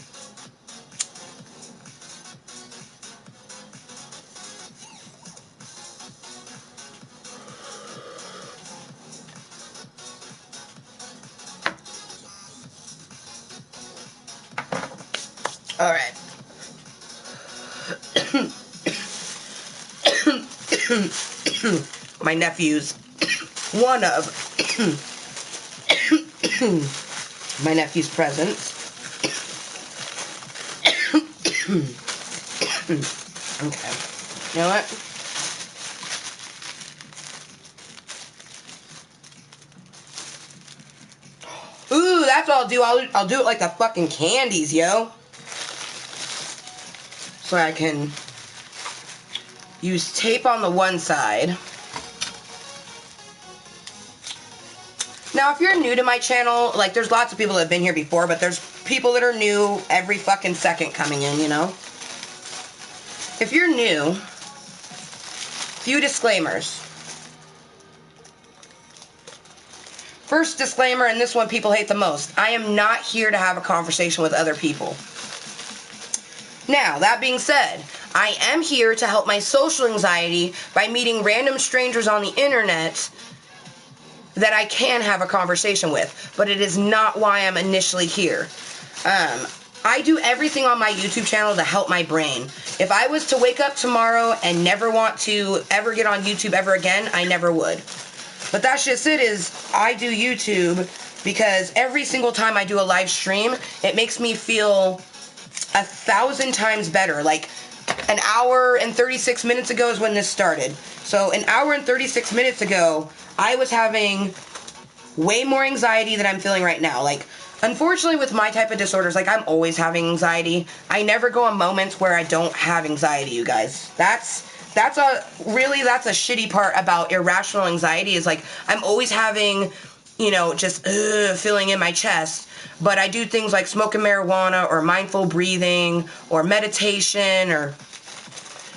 All right. my nephew's, one of my nephew's presents. Okay. You know what? Ooh, that's what I'll do. I'll do it like the fucking candies, yo. So I can use tape on the one side. Now, if you're new to my channel, like, there's lots of people that have been here before, but there's people that are new every fucking second coming in, you know? If you're new, few disclaimers. First disclaimer, and this one people hate the most. I am not here to have a conversation with other people. Now, that being said, I am here to help my social anxiety by meeting random strangers on the internet that I can have a conversation with, but it is not why I'm initially here. I do everything on my YouTube channel to help my brain. If I was to wake up tomorrow and never want to ever get on YouTube ever again, I never would. But that's just it, is I do YouTube because every single time I do a live stream, it makes me feel 1,000 times better. Like, an hour and 36 minutes ago is when this started. So an hour and 36 minutes ago, I was having way more anxiety than I'm feeling right now. Like, unfortunately with my type of disorders, like, I'm always having anxiety. I never go on moments where I don't have anxiety, you guys. That's a shitty part about irrational anxiety, is like, I'm always having, you know, just feeling in my chest. But I do things like smoking marijuana or mindful breathing or meditation or,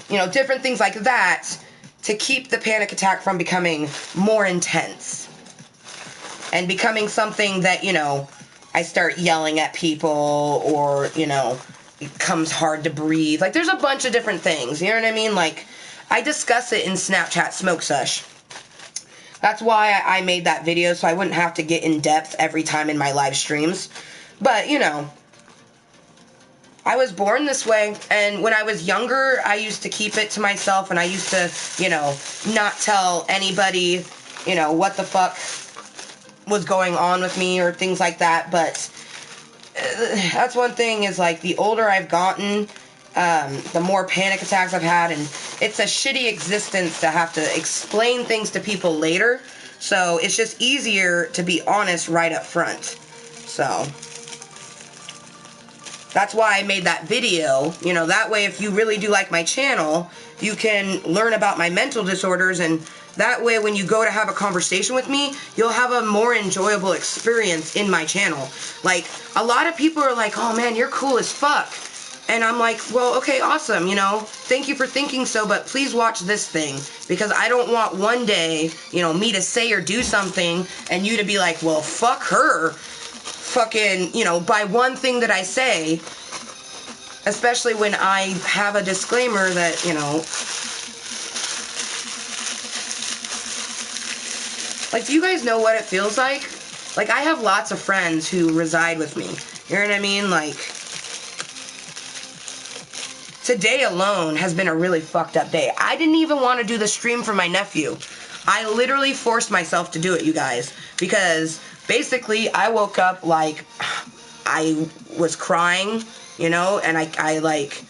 you know, different things like that to keep the panic attack from becoming more intense and becoming something that, you know, I start yelling at people, or, you know, it becomes hard to breathe. Like, there's a bunch of different things, you know what I mean? Like, I discuss it in Snapchat Smoke Sush. That's why I made that video, so I wouldn't have to get in depth every time in my live streams. But, you know, I was born this way, and when I was younger, I used to keep it to myself, and I used to, you know, not tell anybody, you know, what the fuck was going on with me or things like that. But that's one thing, is like, the older I've gotten, the more panic attacks I've had, and it's a shitty existence to have to explain things to people later. So it's just easier to be honest right up front. So that's why I made that video. You know, that way if you really do like my channel, you can learn about my mental disorders, and that way when you go to have a conversation with me, you'll have a more enjoyable experience in my channel. Like, a lot of people are like, oh man, you're cool as fuck. And I'm like, well, okay, awesome, you know, thank you for thinking so, but please watch this thing, because I don't want one day, you know, me to say or do something and you to be like, well, fuck her, fucking, you know, by one thing that I say, especially when I have a disclaimer that, you know, like, do you guys know what it feels like? Like, I have lots of friends who reside with me, you know what I mean? Like, today alone has been a really fucked up day. I didn't even want to do the stream for my nephew. I literally forced myself to do it, you guys, because basically I woke up like I was crying, you know, and I like,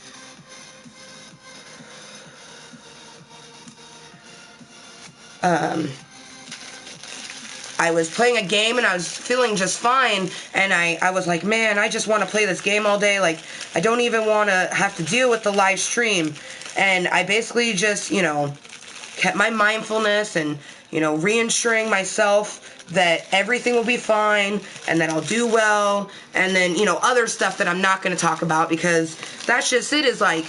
I was playing a game and I was feeling just fine, and I was like, man, I just want to play this game all day. Like, I don't even want to have to deal with the live stream. And I basically just, you know, kept my mindfulness and, you know, reassuring myself that everything will be fine and that I'll do well, and then, you know, other stuff that I'm not going to talk about, because that's just it, is like,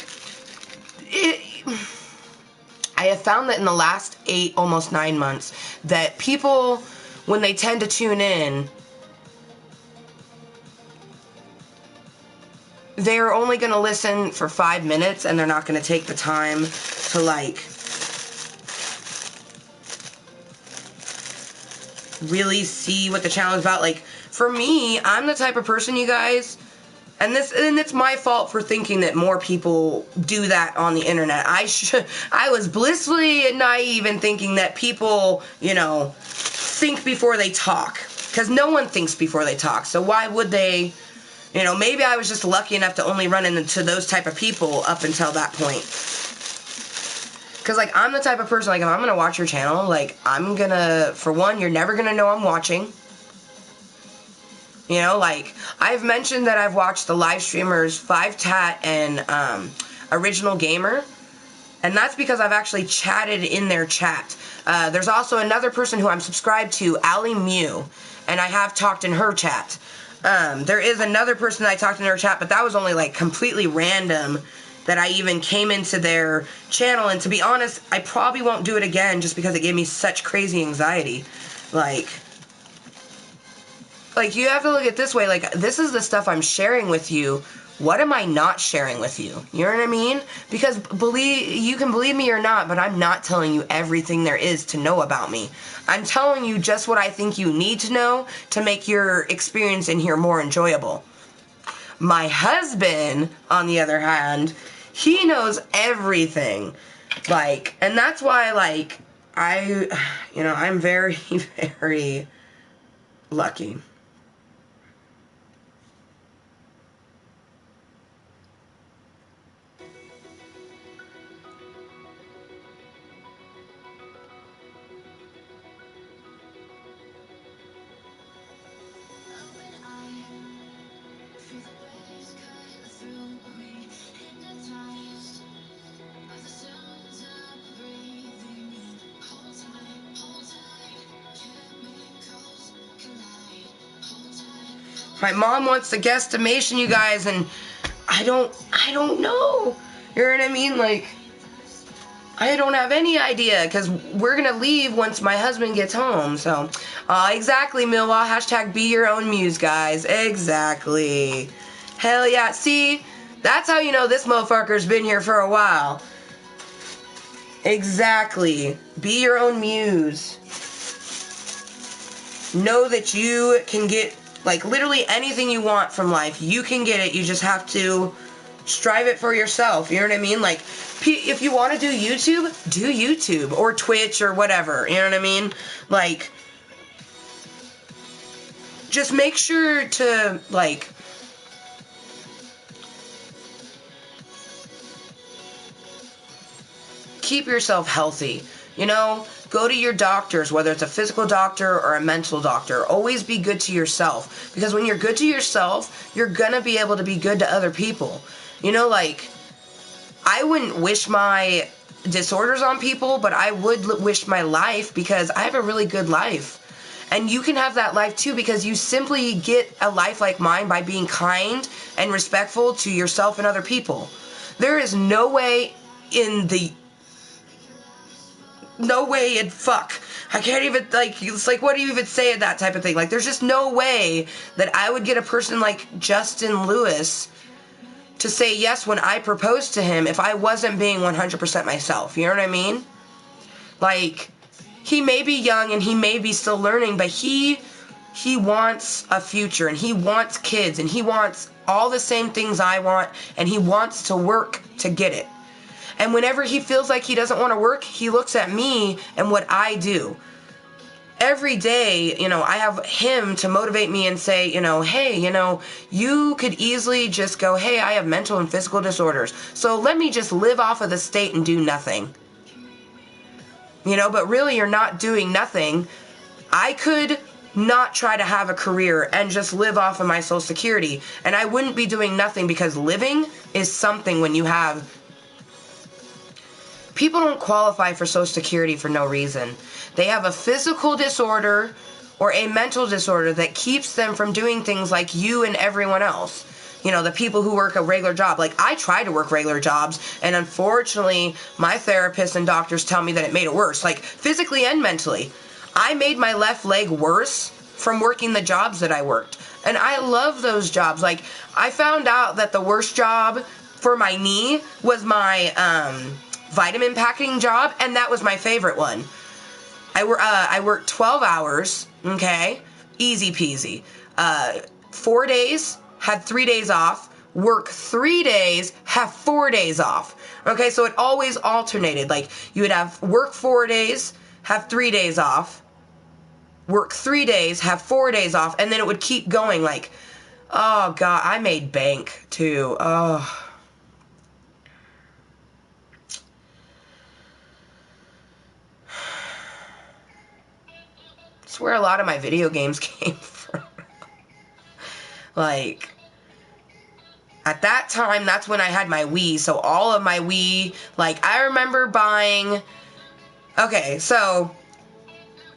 I have found that in the last 8, almost 9 months, that people, when they tend to tune in, they're only going to listen for 5 minutes, and they're not going to take the time to, like, really see what the channel is about. Like, for me, I'm the type of person, you guys, And it's my fault for thinking that more people do that on the internet. I was blissfully naive in thinking that people, you know, think before they talk. Because no one thinks before they talk. So why would they, you know, maybe I was just lucky enough to only run into those type of people up until that point. Because, like, I'm the type of person, like, if I'm going to watch your channel, like, I'm going to, for one, you're never going to know I'm watching. You know, like, I've mentioned that I've watched the live streamers 5Tat and Original Gamer, and that's because I've actually chatted in their chat. There's also another person who I'm subscribed to, Ali Mew, and I have talked in her chat. There is another person that I talked in her chat, but that was only, like, completely random that I even came into their channel, and to be honest, I probably won't do it again just because it gave me such crazy anxiety. Like, you have to look at it this way, like, this is the stuff I'm sharing with you. What am I not sharing with you? You know what I mean? Because you can believe me or not, but I'm not telling you everything there is to know about me. I'm telling you just what I think you need to know to make your experience in here more enjoyable. My husband, on the other hand, he knows everything. Like, and that's why, like, I'm very, very lucky. My mom wants the guesstimation, you guys, and I don't know. You know what I mean? Like, I don't have any idea, because we're going to leave once my husband gets home, so. Exactly, Milwa. Hashtag be your own muse, guys. Exactly. Hell yeah. See, that's how you know this motherfucker's been here for a while. Exactly. Be your own muse. Know that you can get, like, literally anything you want from life. You can get it. You just have to strive it for yourself. You know what I mean? Like, if you want to do YouTube or Twitch or whatever. You know what I mean? Like, just make sure to, like, keep yourself healthy. You know, go to your doctors, whether it's a physical doctor or a mental doctor. Always be good to yourself. Because when you're good to yourself, you're going to be able to be good to other people. You know, like, I wouldn't wish my disorders on people, but I would wish my life, because I have a really good life. And you can have that life too, because you simply get a life like mine by being kind and respectful to yourself and other people. There is no way fuck. I can't even, like, it's like, what do you even say at that type of thing? Like, there's just no way that I would get a person like Justin Lewis to say yes when I proposed to him if I wasn't being 100% myself. You know what I mean? Like, he may be young and he may be still learning, but he wants a future, and he wants kids, and he wants all the same things I want, and he wants to work to get it. And whenever he feels like he doesn't want to work, he looks at me and what I do. Every day, you know, I have him to motivate me and say, you know, hey, you know, you could easily just go, hey, I have mental and physical disorders, so let me just live off of the state and do nothing. You know, but really you're not doing nothing. I could not try to have a career and just live off of my Social Security, and I wouldn't be doing nothing, because living is something when you have... People don't qualify for Social Security for no reason. They have a physical disorder or a mental disorder that keeps them from doing things like you and everyone else. You know, the people who work a regular job. Like, I try to work regular jobs, and unfortunately, my therapists and doctors tell me that it made it worse, like, physically and mentally. I made my left leg worse from working the jobs that I worked. And I love those jobs. Like, I found out that the worst job for my knee was my vitamin packing job, and that was my favorite one. I worked 12 hours, okay? Easy peasy. 4 days, had 3 days off, work 3 days, have 4 days off. Okay, so it always alternated. Like, you would have work 4 days, have 3 days off, work 3 days, have 4 days off, and then it would keep going. Like, oh God, I made bank too. Oh. That's where a lot of my video games came from. Like, at that time, that's when I had my Wii, so all of my Wii, like, I remember buying, okay, so,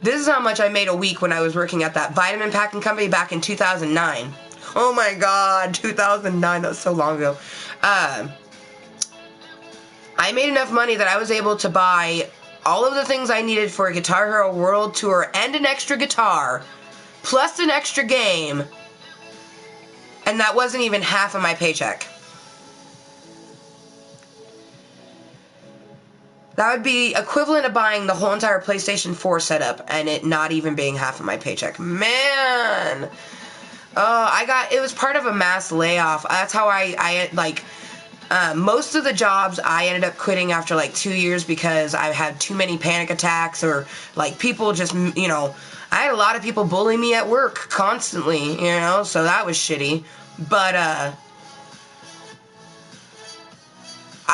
this is how much I made a week when I was working at that vitamin packing company back in 2009. Oh my God, 2009, that was so long ago. I made enough money that I was able to buy all of the things I needed for a Guitar Hero World Tour and an extra guitar, plus an extra game, and that wasn't even half of my paycheck. That would be equivalent of buying the whole entire PlayStation 4 setup and it not even being half of my paycheck. Man! Oh, it was part of a mass layoff. That's how I like, most of the jobs I ended up quitting after like 2 years because I had too many panic attacks, or like people just, you know, I had a lot of people bully me at work constantly, you know, so that was shitty. But,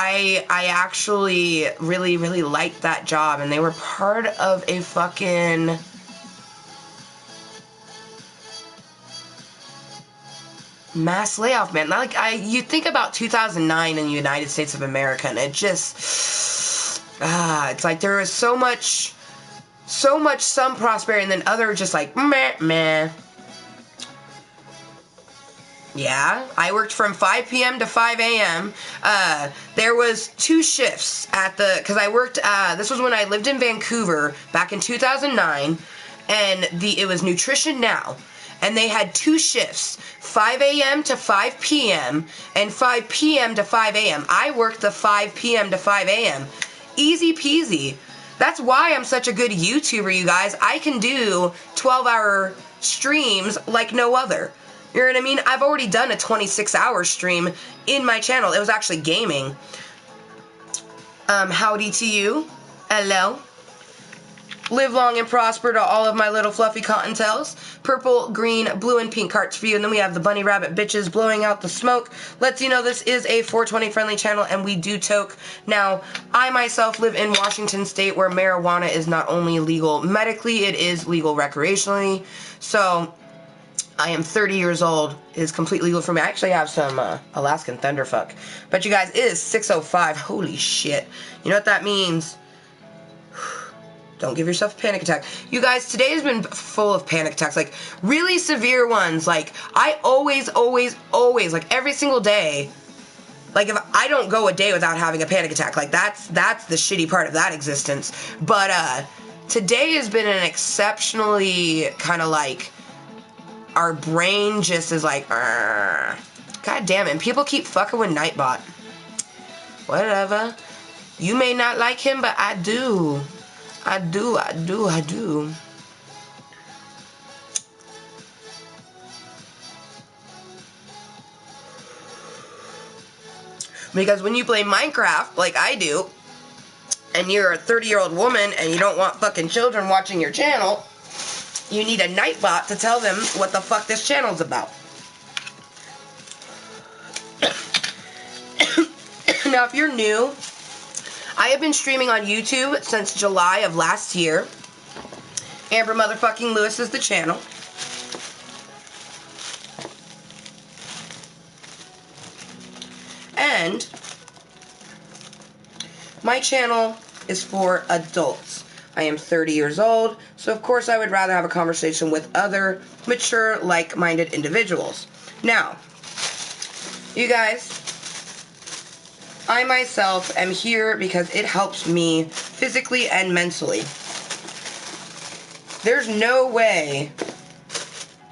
I actually really, really liked that job, and they were part of a fucking mass layoff, man. Like, you think about 2009 in the United States of America, and it just, it's like there was so much some prosperity, and then other just like, meh. Yeah, I worked from 5 p.m. to 5 a.m. There was 2 shifts because I worked, this was when I lived in Vancouver back in 2009, and it was Nutrition Now, and they had 2 shifts, 5 a.m. to 5 p.m. and 5 p.m. to 5 a.m. I worked the 5 p.m. to 5 a.m. Easy peasy. That's why I'm such a good YouTuber, you guys. I can do 12-hour streams like no other. You know what I mean? I've already done a 26-hour stream in my channel. It was actually gaming. Howdy to you. Hello. Live long and prosper to all of my little fluffy Kottontales. Purple, green, blue, and pink hearts for you. And then we have the bunny rabbit bitches blowing out the smoke. Lets you know this is a 420 friendly channel and we do toke. Now, I myself live in Washington State where marijuana is not only legal medically, it is legal recreationally. So, I am 30 years old. It is completely legal for me. I actually have some Alaskan Thunderfuck. But you guys, it is 6:05. Holy shit. You know what that means? Don't give yourself a panic attack. You guys, today has been full of panic attacks. Like, really severe ones. Like, I always, like, every single day, like, if I don't go a day without having a panic attack, like, that's the shitty part of that existence. But, today has been an exceptionally kind of, like, our brain just is like, God damn it. And people keep fucking with Nightbot. Whatever. You may not like him, but I do. I do. Because when you play Minecraft, like I do, and you're a 30-year-old woman and you don't want fucking children watching your channel, you need a Nightbot to tell them what the fuck this channel's about. Now, if you're new, I have been streaming on YouTube since July of last year. Amber motherfucking Lewis is the channel. And my channel is for adults. I am 30 years old, so of course I would rather have a conversation with other mature, like-minded individuals. Now, you guys, I myself am here because it helps me physically and mentally. There's no way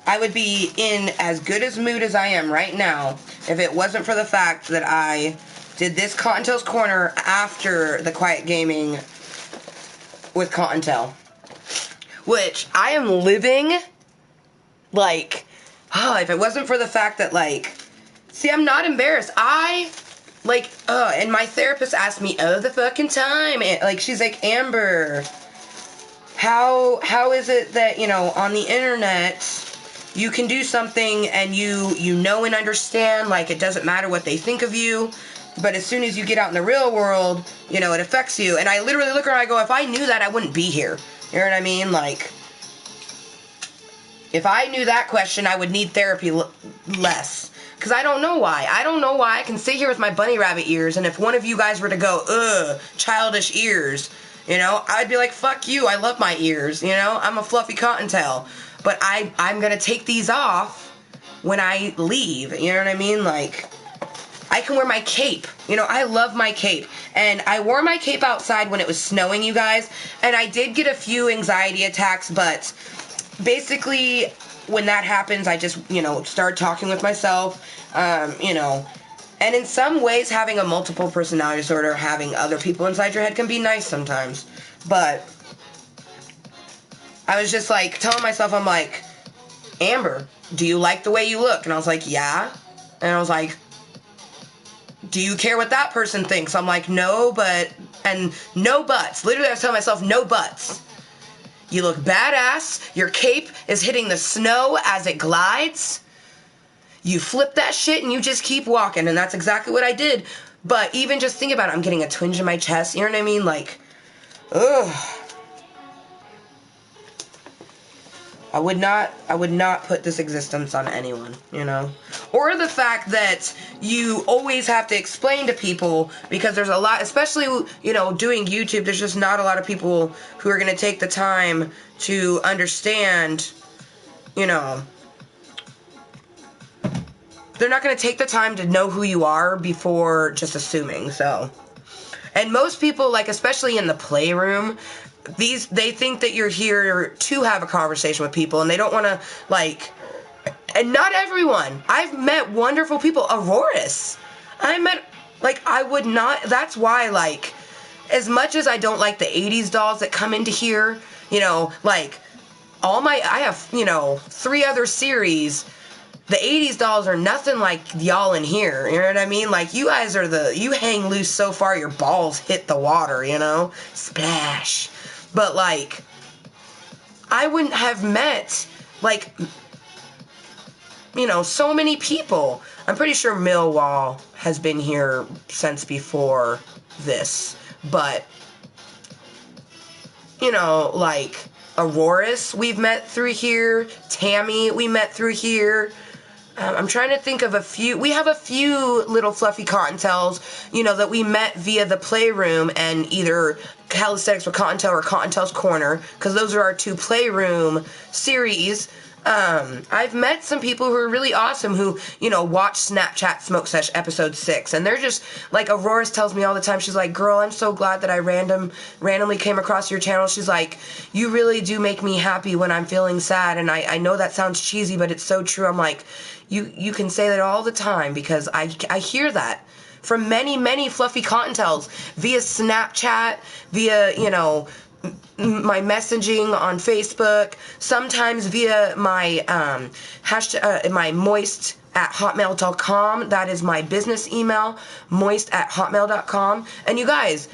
I would be in as good as mood as I am right now if it wasn't for the fact that I did this Kottontale's Corner after the Quiet Gaming with Kottontale, which I am living like, if it wasn't for the fact that, like, See, I'm not embarrassed. And my therapist asked me all the fucking time, and, like, she's like, Amber, how is it that, you know, on the internet, you can do something and you know and understand, like, it doesn't matter what they think of you, but as soon as you get out in the real world, you know, it affects you. And I literally look around and I go, if I knew that, I wouldn't be here. You know what I mean? Like, if I knew that question, I would need therapy less. Because I don't know why. I don't know why. I can sit here with my bunny rabbit ears, and if one of you guys were to go, ugh, childish ears, you know, I'd be like, fuck you, I love my ears, you know? I'm a fluffy cottontail. But I'm going to take these off when I leave, you know what I mean? Like, I can wear my cape. You know, I love my cape. And I wore my cape outside when it was snowing, you guys, and I did get a few anxiety attacks, but basically, when that happens, I just, you know, start talking with myself, you know, and in some ways, having a multiple personality disorder, having other people inside your head can be nice sometimes, but I was just, like, telling myself, I'm like, Amber, do you like the way you look? And I was like, yeah, and I was like, do you care what that person thinks? I'm like, no, but, and no buts, literally I was telling myself, no buts. You look badass. Your cape is hitting the snow as it glides. You flip that shit and you just keep walking. And that's exactly what I did. But even just think about it. I'm getting a twinge in my chest. You know what I mean? Like, ugh. I would not put this existence on anyone, you know? Or the fact that you always have to explain to people, because there's a lot, especially, you know, doing YouTube, there's just not a lot of people who are going to take the time to understand, you know, they're not going to take the time to know who you are before just assuming, so. And most people, like, especially in the playroom, they think that you're here to have a conversation with people, and they don't want to, like, and not everyone. I've met wonderful people. Auroras. I would not, that's why, like, as much as I don't like the 80s dolls that come into here, you know, like, I have, you know, 3 other series. The 80s dolls are nothing like y'all in here, you know what I mean? Like, you guys are you hang loose so far your balls hit the water, you know? Splash. But, like, I wouldn't have met, like, you know, so many people. I'm pretty sure Millwall has been here since before this. But, you know, like, Auroras we've met through here. Tammy we met through here. I'm trying to think of a few. We have a few little fluffy cottontails, you know, that we met via the playroom and either Calisthenics with Kottontale or Kottontale's Korner, because those are our 2 playroom series. I've met some people who are really awesome who, you know, watch Snapchat Smoke Sesh episode 6, and they're just, like, Aurora tells me all the time, she's like, girl, I'm so glad that I randomly came across your channel. She's like, you really do make me happy when I'm feeling sad, and I know that sounds cheesy, but it's so true. I'm like, you can say that all the time, because I hear that from many, many fluffy cottontails via Snapchat, via, you know, my messaging on Facebook, sometimes via my my Mooiisstt at hotmail.com. That is my business email, Mooiisstt at hotmail.com. And you guys,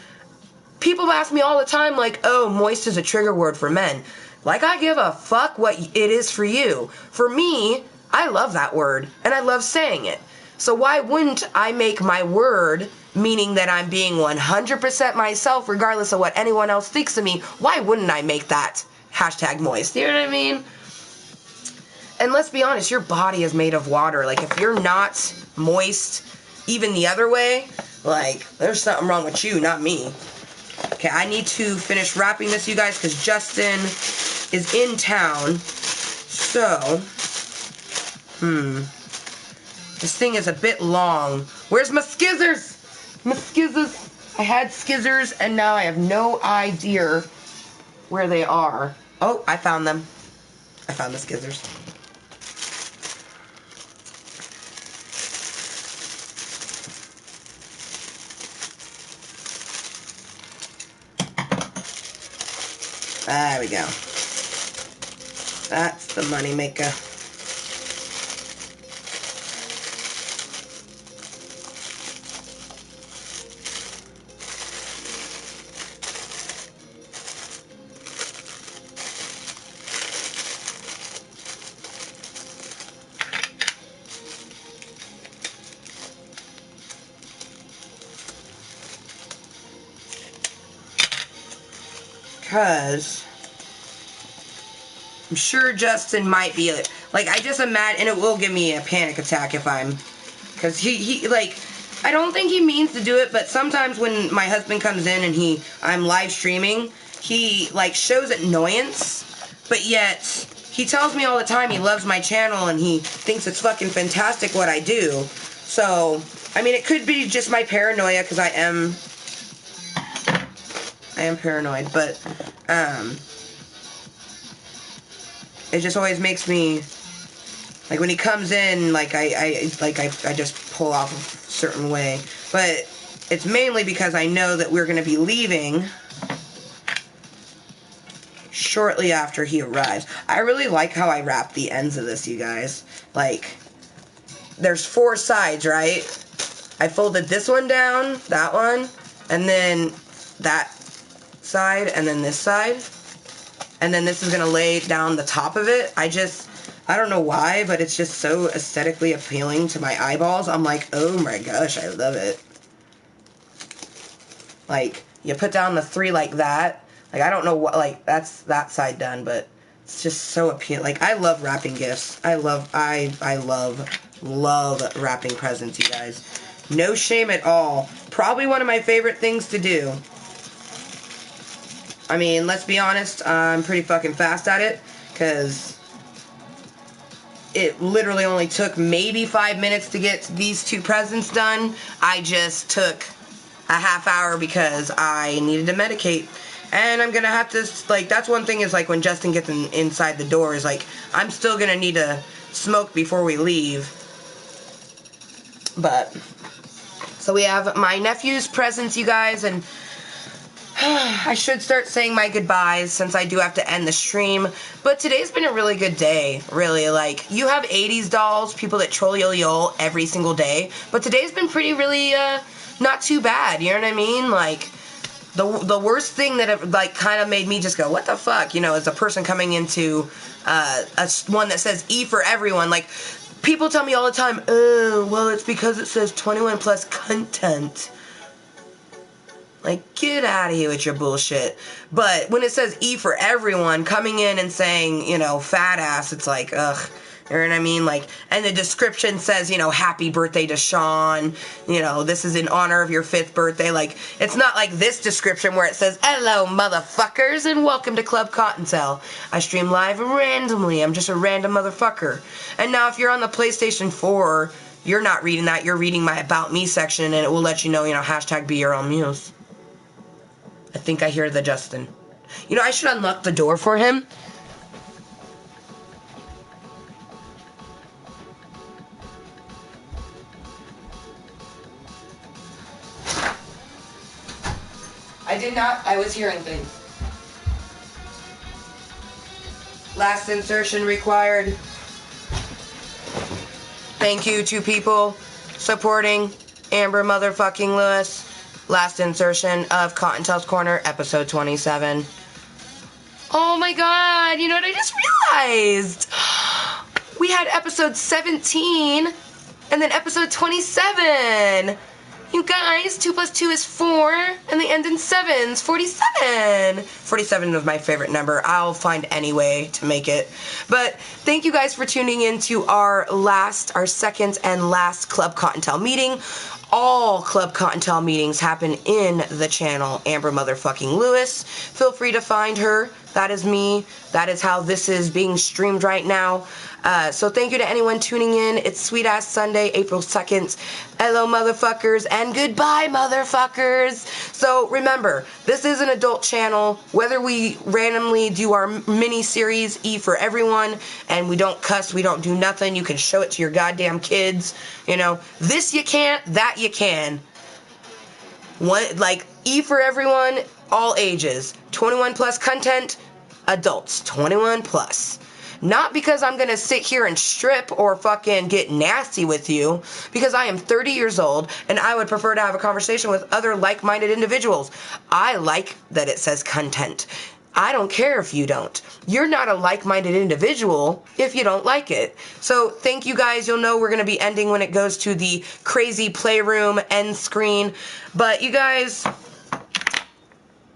people ask me all the time, like, oh, moist is a trigger word for men. Like, I give a fuck what it is for you. For me, I love that word, and I love saying it. So why wouldn't I make my word, meaning that I'm being 100% myself, regardless of what anyone else thinks of me, why wouldn't I make that hashtag moist? You know what I mean? And let's be honest, your body is made of water. Like, if you're not moist, even the other way, like, there's something wrong with you, not me. Okay, I need to finish wrapping this, you guys, because Justin is in town. So, this thing is a bit long. Where's my skizzers? My skizzers. I had skizzers, and now I have no idea where they are. Oh, I found them. I found the skizzers. There we go. That's the money maker. because I'm sure Justin might be, like, I just imagine, and it will give me a panic attack if I'm, because he, like, I don't think he means to do it, but sometimes when my husband comes in and I'm live streaming, he, like, shows annoyance, but yet he tells me all the time he loves my channel and he thinks it's fucking fantastic what I do. So, I mean, it could be just my paranoia, because I am paranoid, but, it just always makes me, like, when he comes in, like, I just pull off a certain way. But it's mainly because I know that we're going to be leaving shortly after he arrives. I really like how I wrap the ends of this, you guys. Like, there's 4 sides, right? I folded this one down, that one, and then that side, and then this side. And then this is going to lay down the top of it. I don't know why, but it's just so aesthetically appealing to my eyeballs. I'm like, oh my gosh, I love it. Like, you put down the 3 like that. Like, I don't know what, like, that's that side done, but it's just so appealing. Like, I love wrapping gifts. I love wrapping presents, you guys. No shame at all. Probably one of my favorite things to do. I mean, let's be honest, I'm pretty fucking fast at it, because it literally only took maybe 5 minutes to get these 2 presents done. I just took a half hour because I needed to medicate. And I'm going to have to, like, that's one thing is, like, when Justin gets inside the door is, like, I'm still going to need to smoke before we leave. But, so we have my nephew's presents, you guys, and I should start saying my goodbyes since I do have to end the stream. But today's been a really good day, really. Like, you have 80s dolls, people that troll yo every single day. But today's been really, not too bad, you know what I mean? Like, the worst thing that, like, kind of made me just go, what the fuck, you know, is a person coming into one that says E for everyone. Like, people tell me all the time, oh, well, it's because it says 21+Cuntent. Like, get out of here with your bullshit. But when it says E for everyone, coming in and saying, you know, fat ass, it's like, ugh. You know what I mean? Like, and the description says, you know, happy birthday to Sean. You know, this is in honor of your 5th birthday. Like, it's not like this description where it says, hello, motherfuckers, and welcome to Klub Kottontale. I stream live randomly. I'm just a random motherfucker. And now if you're on the PlayStation 4, you're not reading that. You're reading my About Me section, and it will let you know, hashtag be your own muse. I think I hear the Justin. You know, I should unlock the door for him. I did not. I was hearing things. Last insertion required. Thank you to people supporting Amber motherfucking Lewis. Last insertion of Kottontale's Korner, episode 27. Oh my god, you know what I just realized? We had episode 17 and then episode 27. You guys, 2 plus 2 is 4, and they end in 7s, 47. 47 was my favorite number. I'll find any way to make it. But thank you guys for tuning in to our second and last Klub Kottontale meeting. All Klub Kottontale meetings happen in the channel Amber motherfucking Lewis. Feel free to find her. That is me. That is how this is being streamed right now. So thank you to anyone tuning in. It's Sweet Ass Sunday, April 2nd. Hello, motherfuckers, and goodbye, motherfuckers. So remember, this is an adult channel. Whether we randomly do our mini-series, E for everyone, and we don't cuss, we don't do nothing, you can show it to your goddamn kids. You know, this you can't, that you can. Like, E for everyone, all ages. 21+Cuntent, adults. 21+. Not because I'm going to sit here and strip or fucking get nasty with you, because I am 30 years old and I would prefer to have a conversation with other like-minded individuals. I like that it says content. I don't care if you don't. You're not a like-minded individual if you don't like it. So thank you guys. You'll know we're going to be ending when it goes to the crazy playroom end screen. But you guys,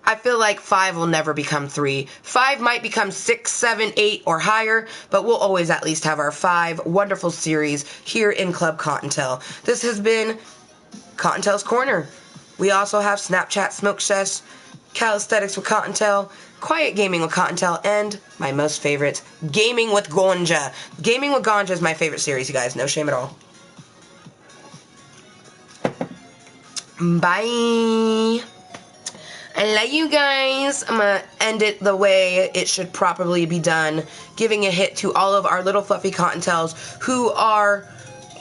I feel like 5 will never become 3. 5 might become 6, 7, 8, or higher, but we'll always at least have our 5 wonderful series here in Klub Kottontale. This has been Kottontale's Corner. We also have Snapchat Smoke Sesh, Calisthenics with Kottontale, Quiet Gaming with Kottontale, and my most favorite, Gaming with Ganja. Gaming with Ganja is my favorite series, you guys. No shame at all. Bye. I love you guys. I'm going to end it the way it should probably be done. Giving a hit to all of our little fluffy Kottontales who are,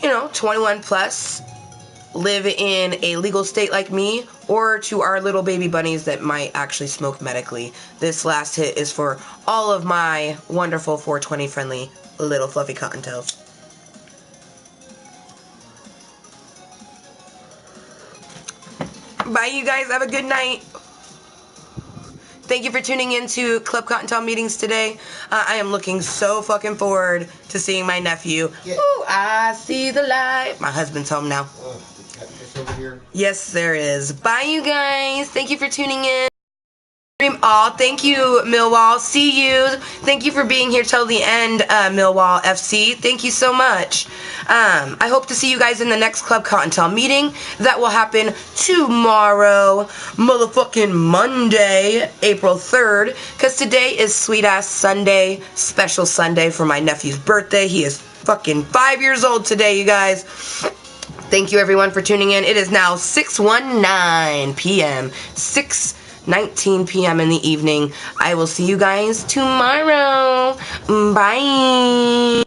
21 plus, live in a legal state like me, or to our little baby bunnies that might actually smoke medically. This last hit is for all of my wonderful 420 friendly little fluffy Kottontales. Bye, you guys. Have a good night. Thank you for tuning in to Klub Kottontale meetings today. I am looking so fucking forward to seeing my nephew. Yeah. Ooh, I see the light. My husband's home now. Over here. Yes, there is. Bye, you guys. Thank you for tuning in. Thank you, Millwall. See you. Thank you for being here till the end, Millwall FC. Thank you so much. I hope to see you guys in the next Klub Kottontale meeting. That will happen tomorrow, motherfucking Monday, April 3rd, because today is sweet-ass Sunday, special Sunday for my nephew's birthday. He is fucking 5 years old today, you guys. Thank you, everyone, for tuning in. It is now 6:19 p.m., 6:19 p.m. in the evening. I will see you guys tomorrow. Bye.